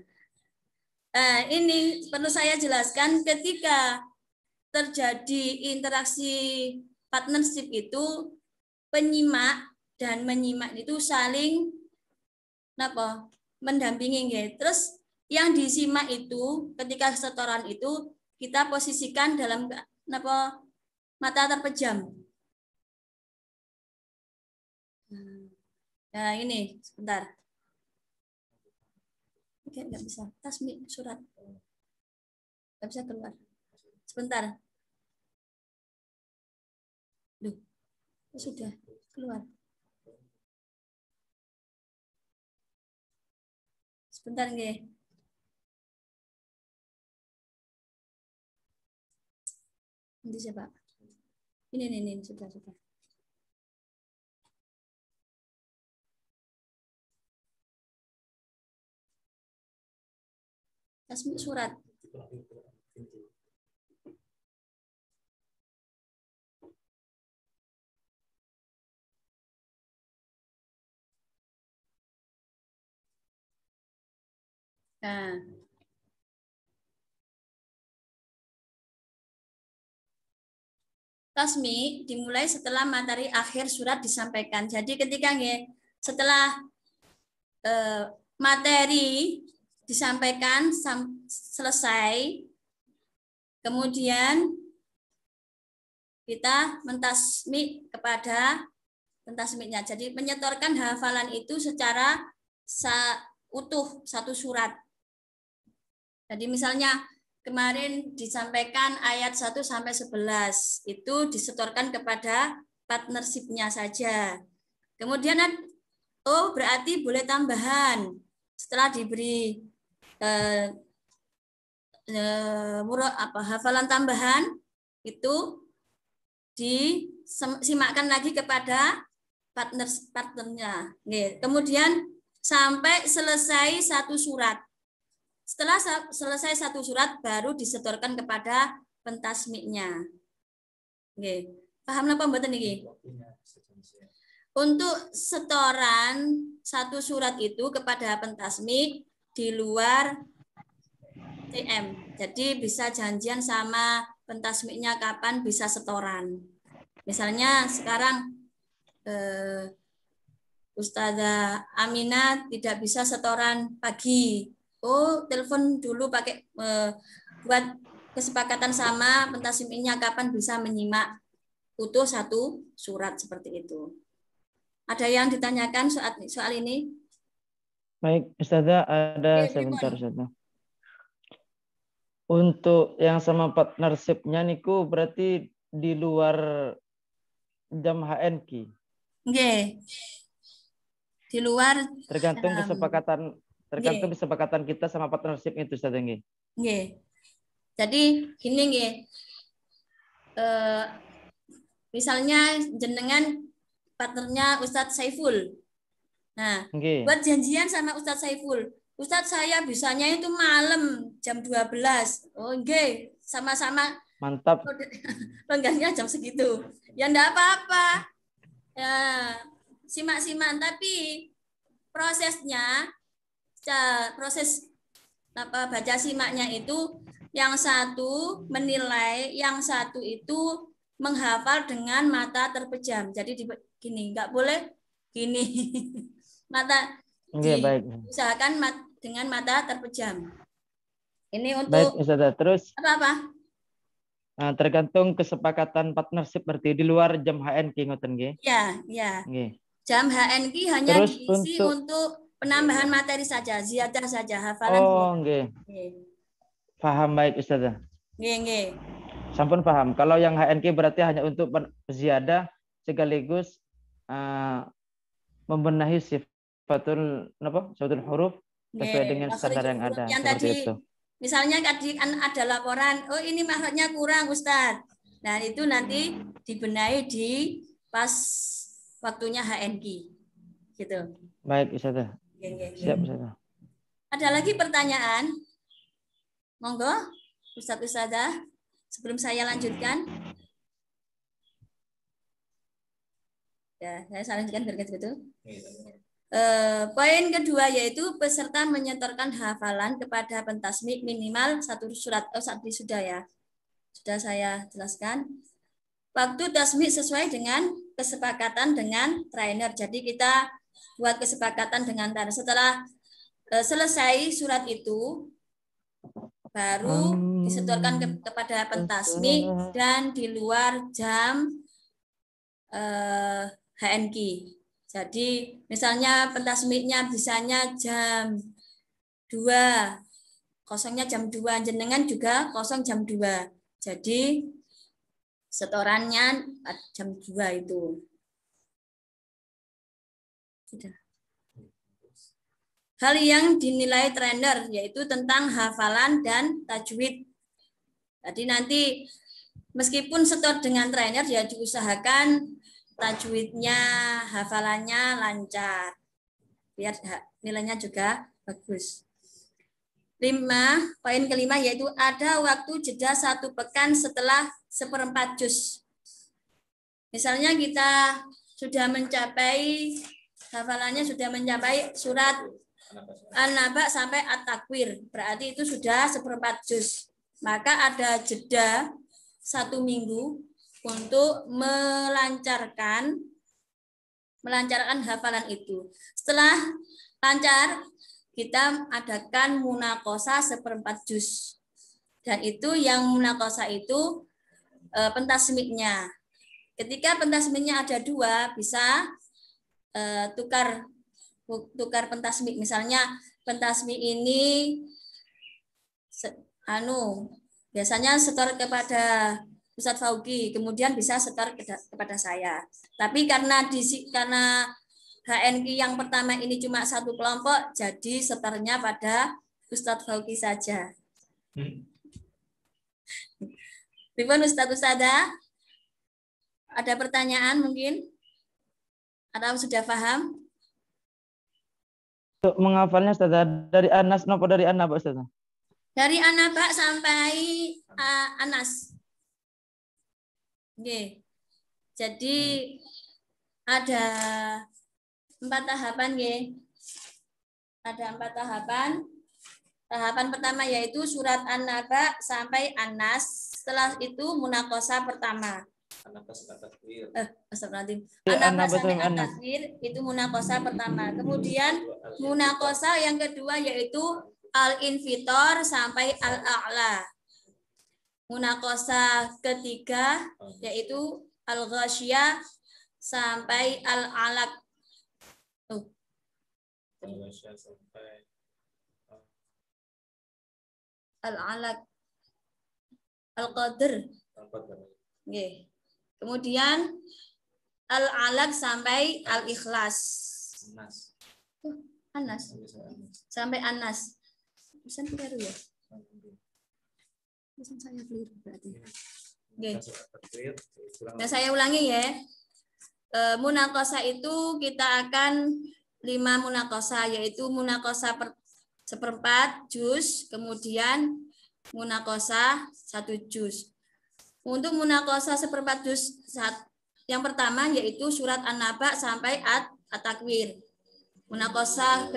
ini perlu saya jelaskan, ketika terjadi interaksi partnership itu penyimak dan menyimak itu saling mendampingi nggih. Terus yang disimak itu ketika setoran itu kita posisikan dalam mata terpejam. Nah, ini sebentar. kayak nggak bisa. Tasmi surat. Nggak bisa keluar. Sebentar. Duh, sudah keluar. Sebentar nggih. Nanti siapa? Ini sudah. Tasmi surat. Nah, tasmi dimulai setelah materi akhir surat disampaikan. Jadi ketika setelah materi disampaikan selesai, kemudian kita mentasmi kepada pentasminya. Jadi menyetorkan hafalan itu secara utuh satu surat. Jadi misalnya kemarin disampaikan ayat 1 sampai 11 itu disetorkan kepada partnership-nya saja. Kemudian berarti boleh tambahan setelah diberi hafalan tambahan itu disimakkan lagi kepada partnernya. Kemudian sampai selesai satu surat. Setelah selesai satu surat baru disetorkan kepada pentasmiknya. Paham apa mboten niki? Untuk setoran satu surat itu kepada pentasmik di luar TM. Jadi bisa janjian sama pentasmiknya kapan bisa setoran. Misalnya sekarang Ustazah Aminah tidak bisa setoran pagi. Telepon dulu pakai buat kesepakatan sama pentasmiknya kapan bisa menyimak utuh satu surat seperti itu. Ada yang ditanyakan soal ini? Baik, Ustazah, ada sebentar Ustazah. Untuk yang sama partnership-nya niku berarti di luar jam HNK. Nggih. Di luar tergantung kesepakatan kita sama partnership itu Ustazah nggih. Nggih. Jadi gini nggih. Misalnya jenengan partnernya Ustadz Saiful. Nah, buat janjian sama Ustadz Saiful. Ustadz saya bisanya itu malam jam 12. Nggih, sama-sama. Mantap. Lenggahnya jam segitu. Ya enggak apa-apa. Ya, simak-simak, tapi prosesnya proses baca simaknya itu yang satu menilai, yang satu itu menghafal dengan mata terpejam. Jadi gini, nggak boleh gini. Mata diusahakan dengan mata terpejam. Ini untuk baik, Ustazah. Terus apa? Nah, tergantung kesepakatan partnership berarti di luar jam HNK ngoten nggih. Ya. Jam HNK hanya terus diisi untuk penambahan materi saja, ziyadah saja, hafalan. Nggih. Paham baik Ustazah. Nggih. Sampun paham. Kalau yang HNK berarti hanya untuk ziyadah sekaligus membenahi sifatul huruf sesuai dengan standar yang ada. Yang tadi itu. Misalnya tadi kan ada laporan, ini makhrajnya kurang Ustadz. Nah itu nanti dibenahi di pas waktunya HNK. Gitu. Baik Ustazah. Siap Ustazah. Ada lagi pertanyaan? Monggo Ustazah sebelum saya lanjutkan. Ya, saya lanjutkan biar gitu. Poin kedua yaitu peserta menyetorkan hafalan kepada pentasmik minimal satu surat. Tadi sudah ya. Sudah saya jelaskan. Waktu tasmik sesuai dengan kesepakatan dengan trainer. Jadi kita buat kesepakatan dengan trainer. Setelah selesai surat itu baru disetorkan kepada pentasmik dan di luar jam HNK. Jadi misalnya pentasmiknya bisanya jam 2. Kosongnya jam 2. Jenengan juga kosong jam 2. Jadi setorannya jam 2 itu. Sudah. Hal yang dinilai trainer yaitu tentang hafalan dan tajwid. Jadi nanti meskipun setor dengan trainer ya diusahakan tajwidnya, hafalannya lancar. Biar nilainya juga bagus. 5, poin kelima yaitu ada waktu jeda 1 pekan setelah 1/4 juz. Misalnya kita sudah mencapai, hafalannya sudah mencapai surat An-Naba sampai At-Takwir. Berarti itu sudah 1/4 juz. Maka ada jeda 1 minggu untuk melancarkan hafalan itu. Setelah lancar, kita adakan munakosa 1/4 juz. Dan itu yang munakosa itu pentasmiknya. Ketika pentasmiknya ada 2, bisa tukar pentasmik. Misalnya pentasmik ini biasanya setor kepada Ustadz Faugi, kemudian bisa setor kepada saya. Tapi karena HNQ yang pertama ini cuma 1 kelompok, jadi setornya pada Ustadz Faugi saja. Rifan Ustadz Ustada, ada pertanyaan mungkin? Atau sudah paham? Untuk menghafalnya Ustaz, dari Anas nopo dari An-Naba Ustaz? Dari An-Naba sampai Anas. Oke. Jadi ada 4 tahapan ya. Ada 4 tahapan. Tahapan pertama yaitu surat An-Naba sampai Anas. Setelah itu munakosa pertama. An-Naba sampai At-Takwir itu munakosa pertama. Kemudian munakosa yang kedua yaitu Al-Infitor sampai Al-A'la. Munakosa ketiga yaitu Al-Ghasyiyah sampai Al-Alaq. Al-Alaq. Al-Qadr. Nggih. Kemudian Al-Alaq sampai Al-Ikhlas. Anas. Sampai Anas. Pesan keliru ya? Pesan saya keliru berarti. Oke. Nah, saya ulangi ya. Munakosa itu kita akan 5 munakosa, yaitu munakosa 1/4 juz, kemudian munakosa 1 juz. Untuk munakosa 1/4 juz yang pertama yaitu surat An-Naba sampai At-Takwir. Munakosa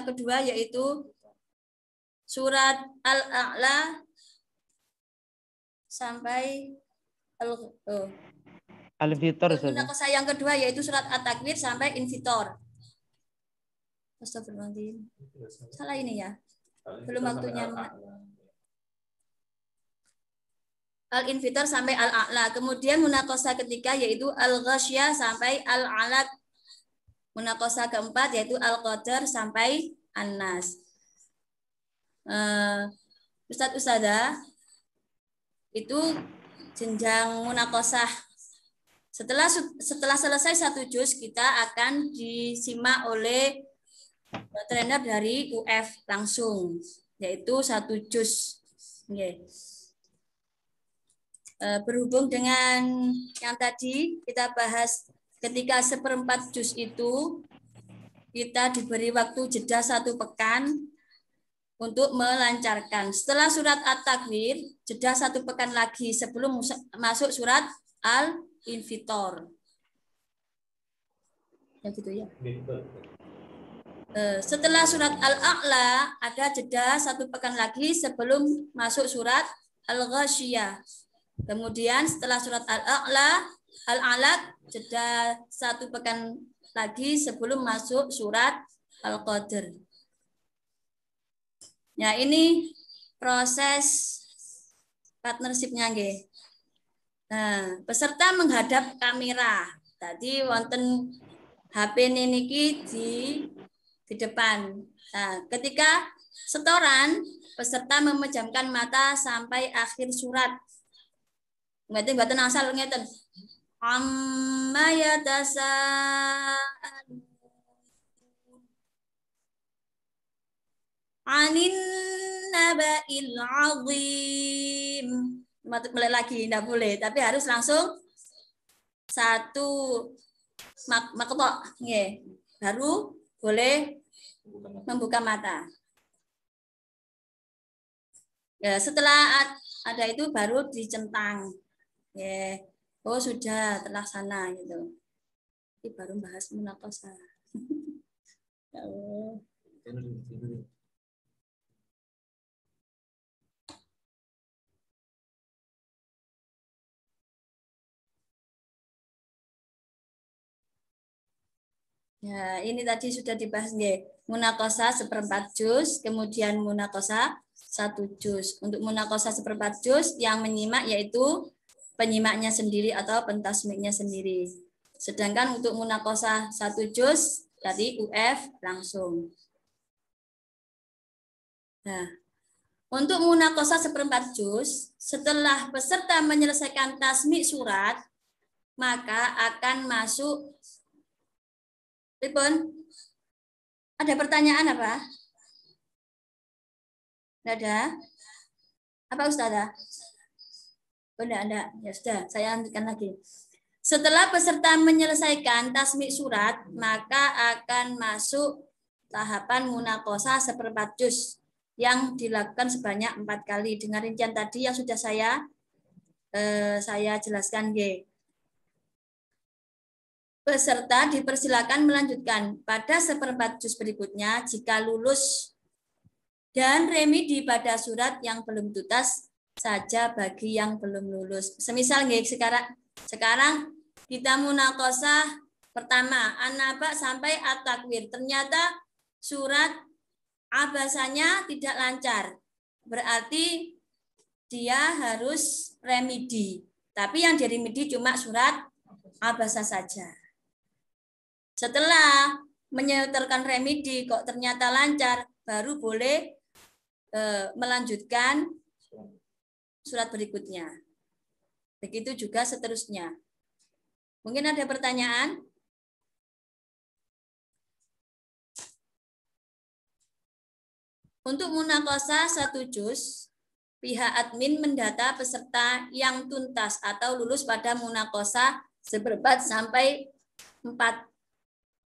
kedua yaitu surat Al-A'la sampai Al-Infitor. Munakosa yang kedua yaitu surat At-Takwir sampai Infitor. Astagfirullahaladzim. Salah ini ya. Belum waktunya. Al-Infitor sampai Al-A'la. Kemudian munakosa ketiga yaitu Al-Ghasyiyah sampai Al-Alaq. Munakosa keempat yaitu Al-Qadr sampai An-Nas. Ustadz Ustada, itu jenjang munakosah. Setelah selesai 1 juz, kita akan disimak oleh trainer dari UF langsung, yaitu 1 juz. Berhubung dengan yang tadi kita bahas, ketika 1/4 juz itu kita diberi waktu jeda 1 pekan untuk melancarkan. Setelah surat At-Takwir, jeda 1 pekan lagi sebelum masuk surat Al-Infitor. Ya gitu ya. Setelah surat Al-A'la ada jeda 1 pekan lagi sebelum masuk surat Al-Ghasyiyah. Kemudian setelah surat Al-A'la, Al-Alaq jeda 1 pekan lagi sebelum masuk surat Al-Qadr. Ya, ini proses partnership-nya nggih. Nah, peserta menghadap kamera. Tadi wonten HP niki di depan. Nah, ketika setoran, peserta memejamkan mata sampai akhir surat. Ngeten mboten asal ngeten. Amma yatasa'alun anin naba'il azim. Mulai lagi enggak boleh, tapi harus langsung satu maktok nggih. Baru boleh membuka mata. Ya, setelah ada itu baru dicentang. Ya. Oh, sudah terlaksana gitu. Ini baru bahas munaqashah. Oh. Ya, ini tadi sudah dibahas nggih. Munaqashah 1/4 juz, kemudian munaqashah 1 juz. Untuk munaqashah 1/4 juz yang menyimak yaitu penyimaknya sendiri atau pentasmiknya sendiri. Sedangkan untuk munaqashah 1 juz dari UF langsung. Nah, untuk munaqashah 1/4 juz, setelah peserta menyelesaikan tasmik surat, maka akan masuk. Ribon, ada pertanyaan apa? Tidak ada? Apa Ustazah? Oh, enggak. Ya sudah, saya lanjutkan lagi. Setelah peserta menyelesaikan tasmik surat, maka akan masuk tahapan munaqashah 1/4 juz yang dilakukan sebanyak 4 kali. Dengan rincian tadi yang sudah saya jelaskan, G. Peserta dipersilakan melanjutkan pada 1/4 juz berikutnya jika lulus dan remedi pada surat yang belum tuntas saja bagi yang belum lulus. Semisal nggih sekarang kita munaqashah pertama an-naba sampai at-takwir. Ternyata surat abasanya tidak lancar. Berarti dia harus remedi. Tapi yang diremedi cuma surat abasa saja. Setelah menyetorkan remedi kok ternyata lancar, baru boleh melanjutkan surat berikutnya. Begitu juga seterusnya. Mungkin ada pertanyaan? Untuk munaqashah 1 juz, pihak admin mendata peserta yang tuntas atau lulus pada munaqashah 1/4 sampai 4.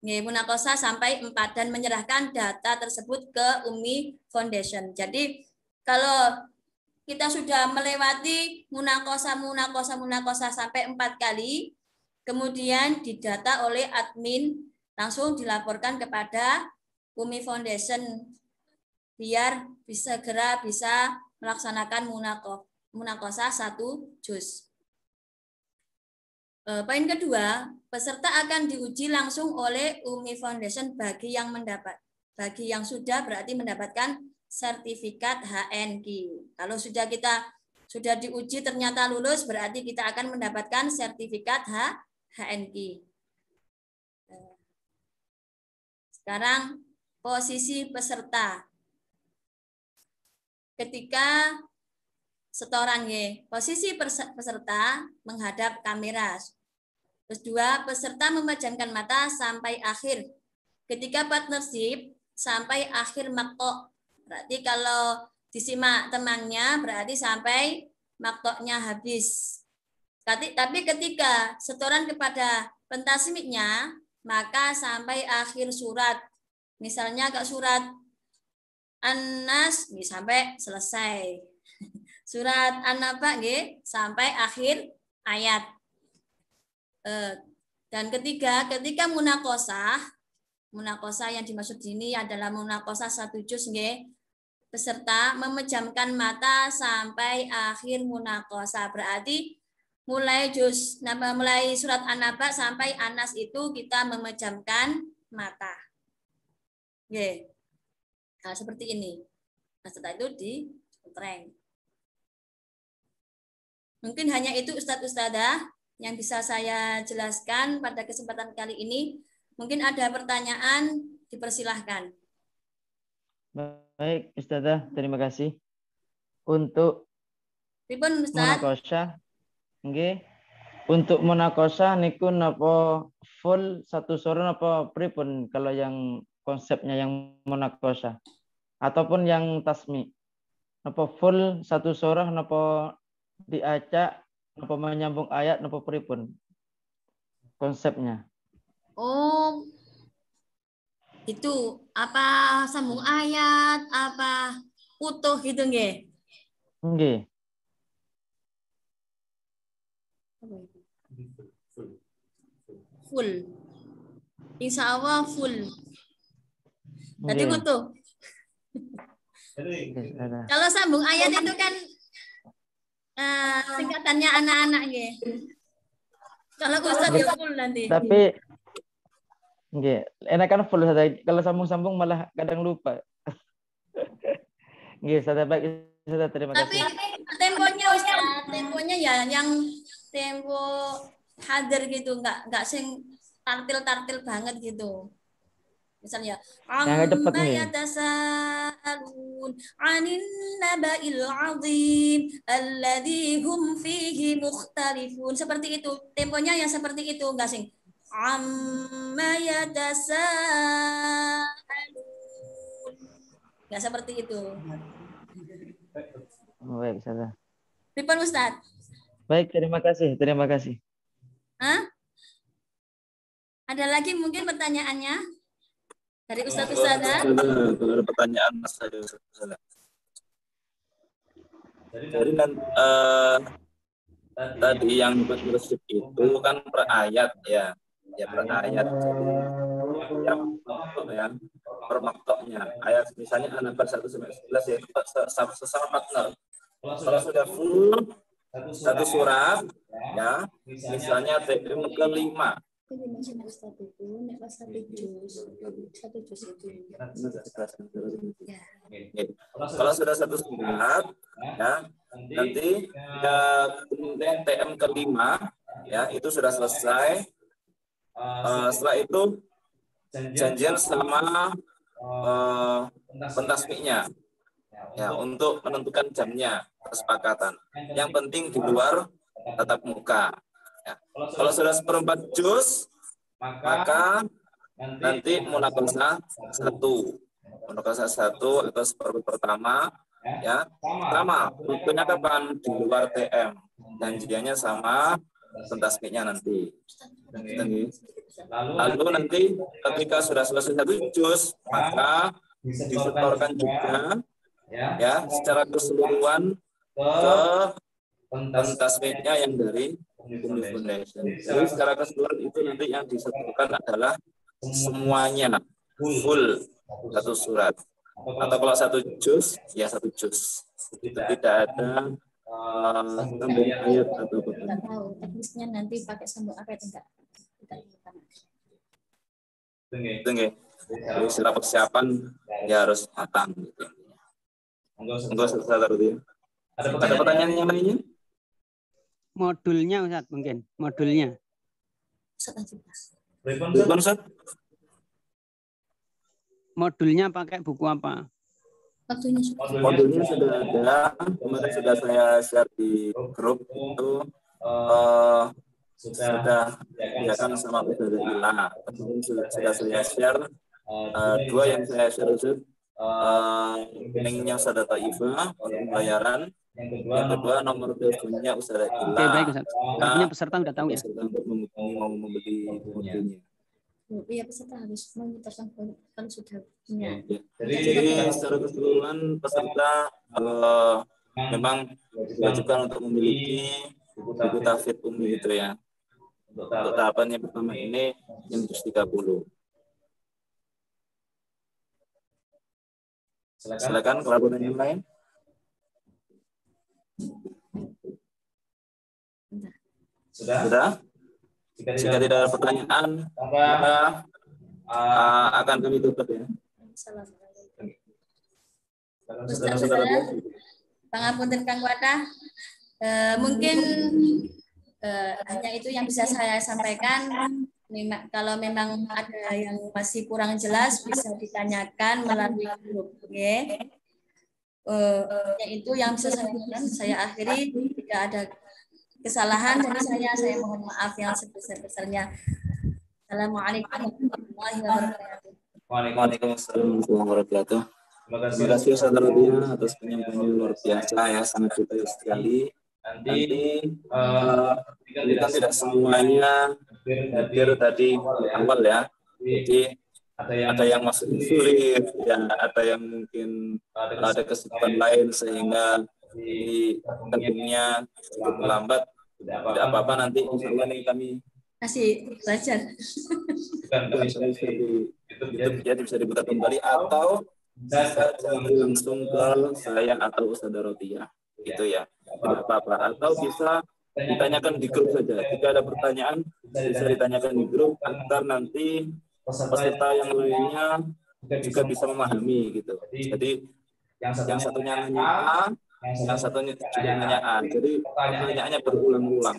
Munaqashah sampai 4 dan menyerahkan data tersebut ke UMI Foundation. Jadi kalau kita sudah melewati munaqashah sampai 4 kali, kemudian didata oleh admin, langsung dilaporkan kepada UMI Foundation biar segera bisa melaksanakan munaqashah 1 juz. Poin kedua, peserta akan diuji langsung oleh UMI Foundation bagi yang sudah berarti mendapatkan sertifikat HNQ. Kalau sudah diuji ternyata lulus, berarti kita akan mendapatkan sertifikat HNQ. Sekarang posisi peserta. Ketika setoran posisi peserta menghadap kamera. Terus 2, peserta memejamkan mata sampai akhir. Ketika partnership sampai akhir maktok. Berarti kalau disimak temannya berarti sampai maktoknya habis. Tapi ketika setoran kepada pentasmiknya maka sampai akhir surat. Misalnya ke surat An-Nas sampai selesai. Surat An-Naba sampai akhir ayat. Dan ketiga, ketika munaqashah yang dimaksud ini adalah munaqashah 1 juz peserta memejamkan mata sampai akhir munaqashah. Berarti mulai surat An-Naba sampai An-Nas itu kita memejamkan mata. Nah, seperti ini. Nah, setelah itu diputreng. Mungkin hanya itu Ustadz Ustadzah yang bisa saya jelaskan pada kesempatan kali ini. Mungkin ada pertanyaan, dipersilahkan. Baik, Ustazah, terima kasih. Untuk Pripun, Ustaz? munakosah, nggih. Untuk munakosah niku napa full satu surah napa pripun kalau yang konsepnya yang munakosah ataupun yang tasmi? Napa full satu surah napa diacak napa menyambung ayat napa pripun konsepnya? Oh, itu apa sambung ayat, apa utuh gitu nggih? Nggih. Full. Insya Allah full. Jadi Nggih. utuh. Kalau sambung ayat itu kan singkatannya anak-anak nggih. Kalau Ustaz ya full nanti. Tapi nggih, enakan full saja. Kalau sambung-sambung malah kadang lupa. Nggih, Ustaz, baik. Ustaz, terima Tapi kasih. temponya Ustaz, temponya ya yang tempo hadir gitu, enggak sing tartil-tartil banget gitu. Misalnya, Yang cepat amma nih. yatasaalun 'anin naba'il 'azim alladzi hum fihi mukhtalifun. Seperti itu. Temponya yang seperti itu, enggak sing amma yatasaalun. Enggak seperti itu. Baik, Ustaz. Pripun Ustaz? Baik, terima kasih. Terima kasih. Hah? Ada lagi mungkin pertanyaannya? Dari Ustaz Ustazah? Kalau ada pertanyaan Mas saya Ustaz. Jadi kan tadi yang bersih itu kan per ayat ya. Ya per ayat. Jadi ya per maktoknya. Ayat misalnya An-Nahl 1 sampai 11 ya sesama partner. Kalau sudah full satu surat ya, misalnya TM ke-5. Kalau sudah satu surat ya, nanti ya kemudian TM ke-5 ya itu sudah selesai. Setelah itu janjian sama pentasbihnya ya untuk menentukan jamnya, kesepakatan. Yang penting di luar tatap muka. Ya. Kalau sudah seperempat juz, maka nanti munakosah 1 atau seperempat pertama, ya sama. Waktunya kapan? Di luar TM. Janjiannya sama pentasbihnya nanti. Lalu nanti ketika sudah selesai 1 juz, maka disetorkan juga ya secara keseluruhan ke pentasbihnya yang dari Umi Foundation. Jadi secara keseluruhan itu nanti yang disebutkan adalah semuanya full satu surat. Atau kalau 1 juz, ya 1 juz. Itu tidak ada sambung ayat atau apa. Tidak tahu teknisnya nanti pakai sambung ayat enggak. Itu nggih. Jadi secara persiapan ya harus matang gitu. Enggak selesai tadi. Ada pertanyaan yang lainnya? Modulnya Ustaz mungkin, modulnya. Ustaz. Modulnya pakai buku apa? Modulnya sudah ada, kemarin sudah saya share di grup itu sudah diakan sama Ustaz Ila. Sudah saya share 2 yang saya share Ustaz. Linknya Ustaz Taifah untuk pembayaran. Yang kedua nomor teleponnya Ustaz Ila. Oke, baik Ustaz. Artinya peserta sudah tahu ya. Untuk mau membeli modulnya. Iya, peserta harus memutarkan kan sudah punya. Jadi secara keseluruhan peserta memang diwajibkan untuk memiliki buku tahfidz Umi itu ya. Untuk tahapan yang pertama ini yang juz 30. Silakan kalau ada yang lain. Sudah? Jika tidak ada pertanyaan, maka akan kami tutup ya. Pangapunten Kang Wadah, mungkin Hanya itu yang bisa saya sampaikan. Kalau memang ada yang masih kurang jelas bisa ditanyakan melalui grup. Oke. Itu yang bisa saya akhiri. Tidak ada kesalahan dari saya mohon maaf yang sebesar-besarnya. Assalamualaikum warahmatullahi wabarakatuh. Waalaikumsalam warahmatullahi wabarakatuh. Terima kasih Ustaz Rodia atas penyampaiannya luar biasa ya, sangat detail sekali. Nanti kita tidak semuanya hadir tadi awal ya. Jadi ada yang masuk sulit, ya ada yang mungkin ada kesibukan lain sehingga di gabungnya cukup lambat. Tidak apa-apa, nanti insya Allah nih kami kasih belajar. Jadi bisa dibuka kembali atau bisa langsung ke saya atau Ustaz Rodia. Gitu ya. Tidak apa-apa, atau bisa ditanyakan di grup saja. Jika ada pertanyaan bisa ditanyakan di grup agar nanti peserta yang lainnya juga bisa memahami gitu. Jadi yang satunya nanya A, yang satunya juga nanya A. Jadi pertanyaannya berulang-ulang.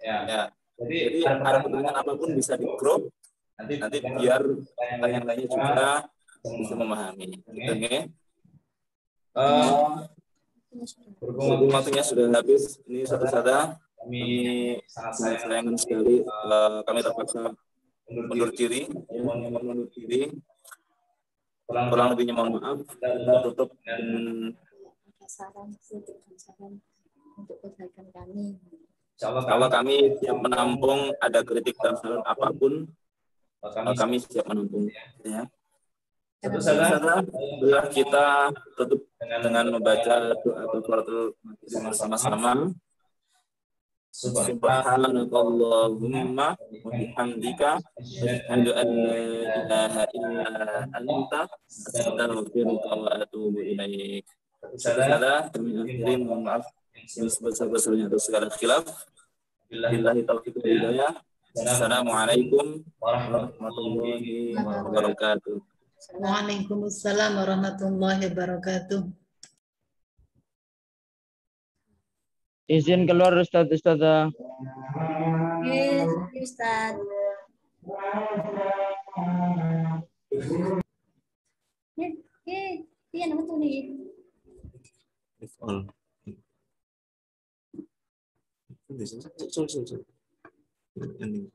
Ya. Jadi ada pertanyaan apapun bisa di grup. Nanti biar yang lainnya juga bisa memahami. Gitu, okay? Berhubung waktunya sudah habis, ini satu-satu kami sangat sayangkan sekali, kami terpaksa mundur diri, kurang lebihnya mohon maaf. Kita tutup saran untuk kebaikan kami. Kalau kami siap menampung ada kritik dan saran apapun, kami siap menampung. Ya. Setelah kita tutup dengan membaca doa kafaratul bersama-sama. Subhanakallahumma wa bihamdika asyhadu an la ilaha illa anta astaghfiruka wa atubu ilaik. Salah kami akhiri, mohon maaf yang sebesar-besarnya atas segala khilaf. Billahi taufiq wal hidayah. Assalamualaikum warahmatullahi wabarakatuh. Waalaikumsalam warahmatullahi wabarakatuh. Izin keluar Ustaz-Ustazah. Ustaz. Iya, nama tuh nih. Ini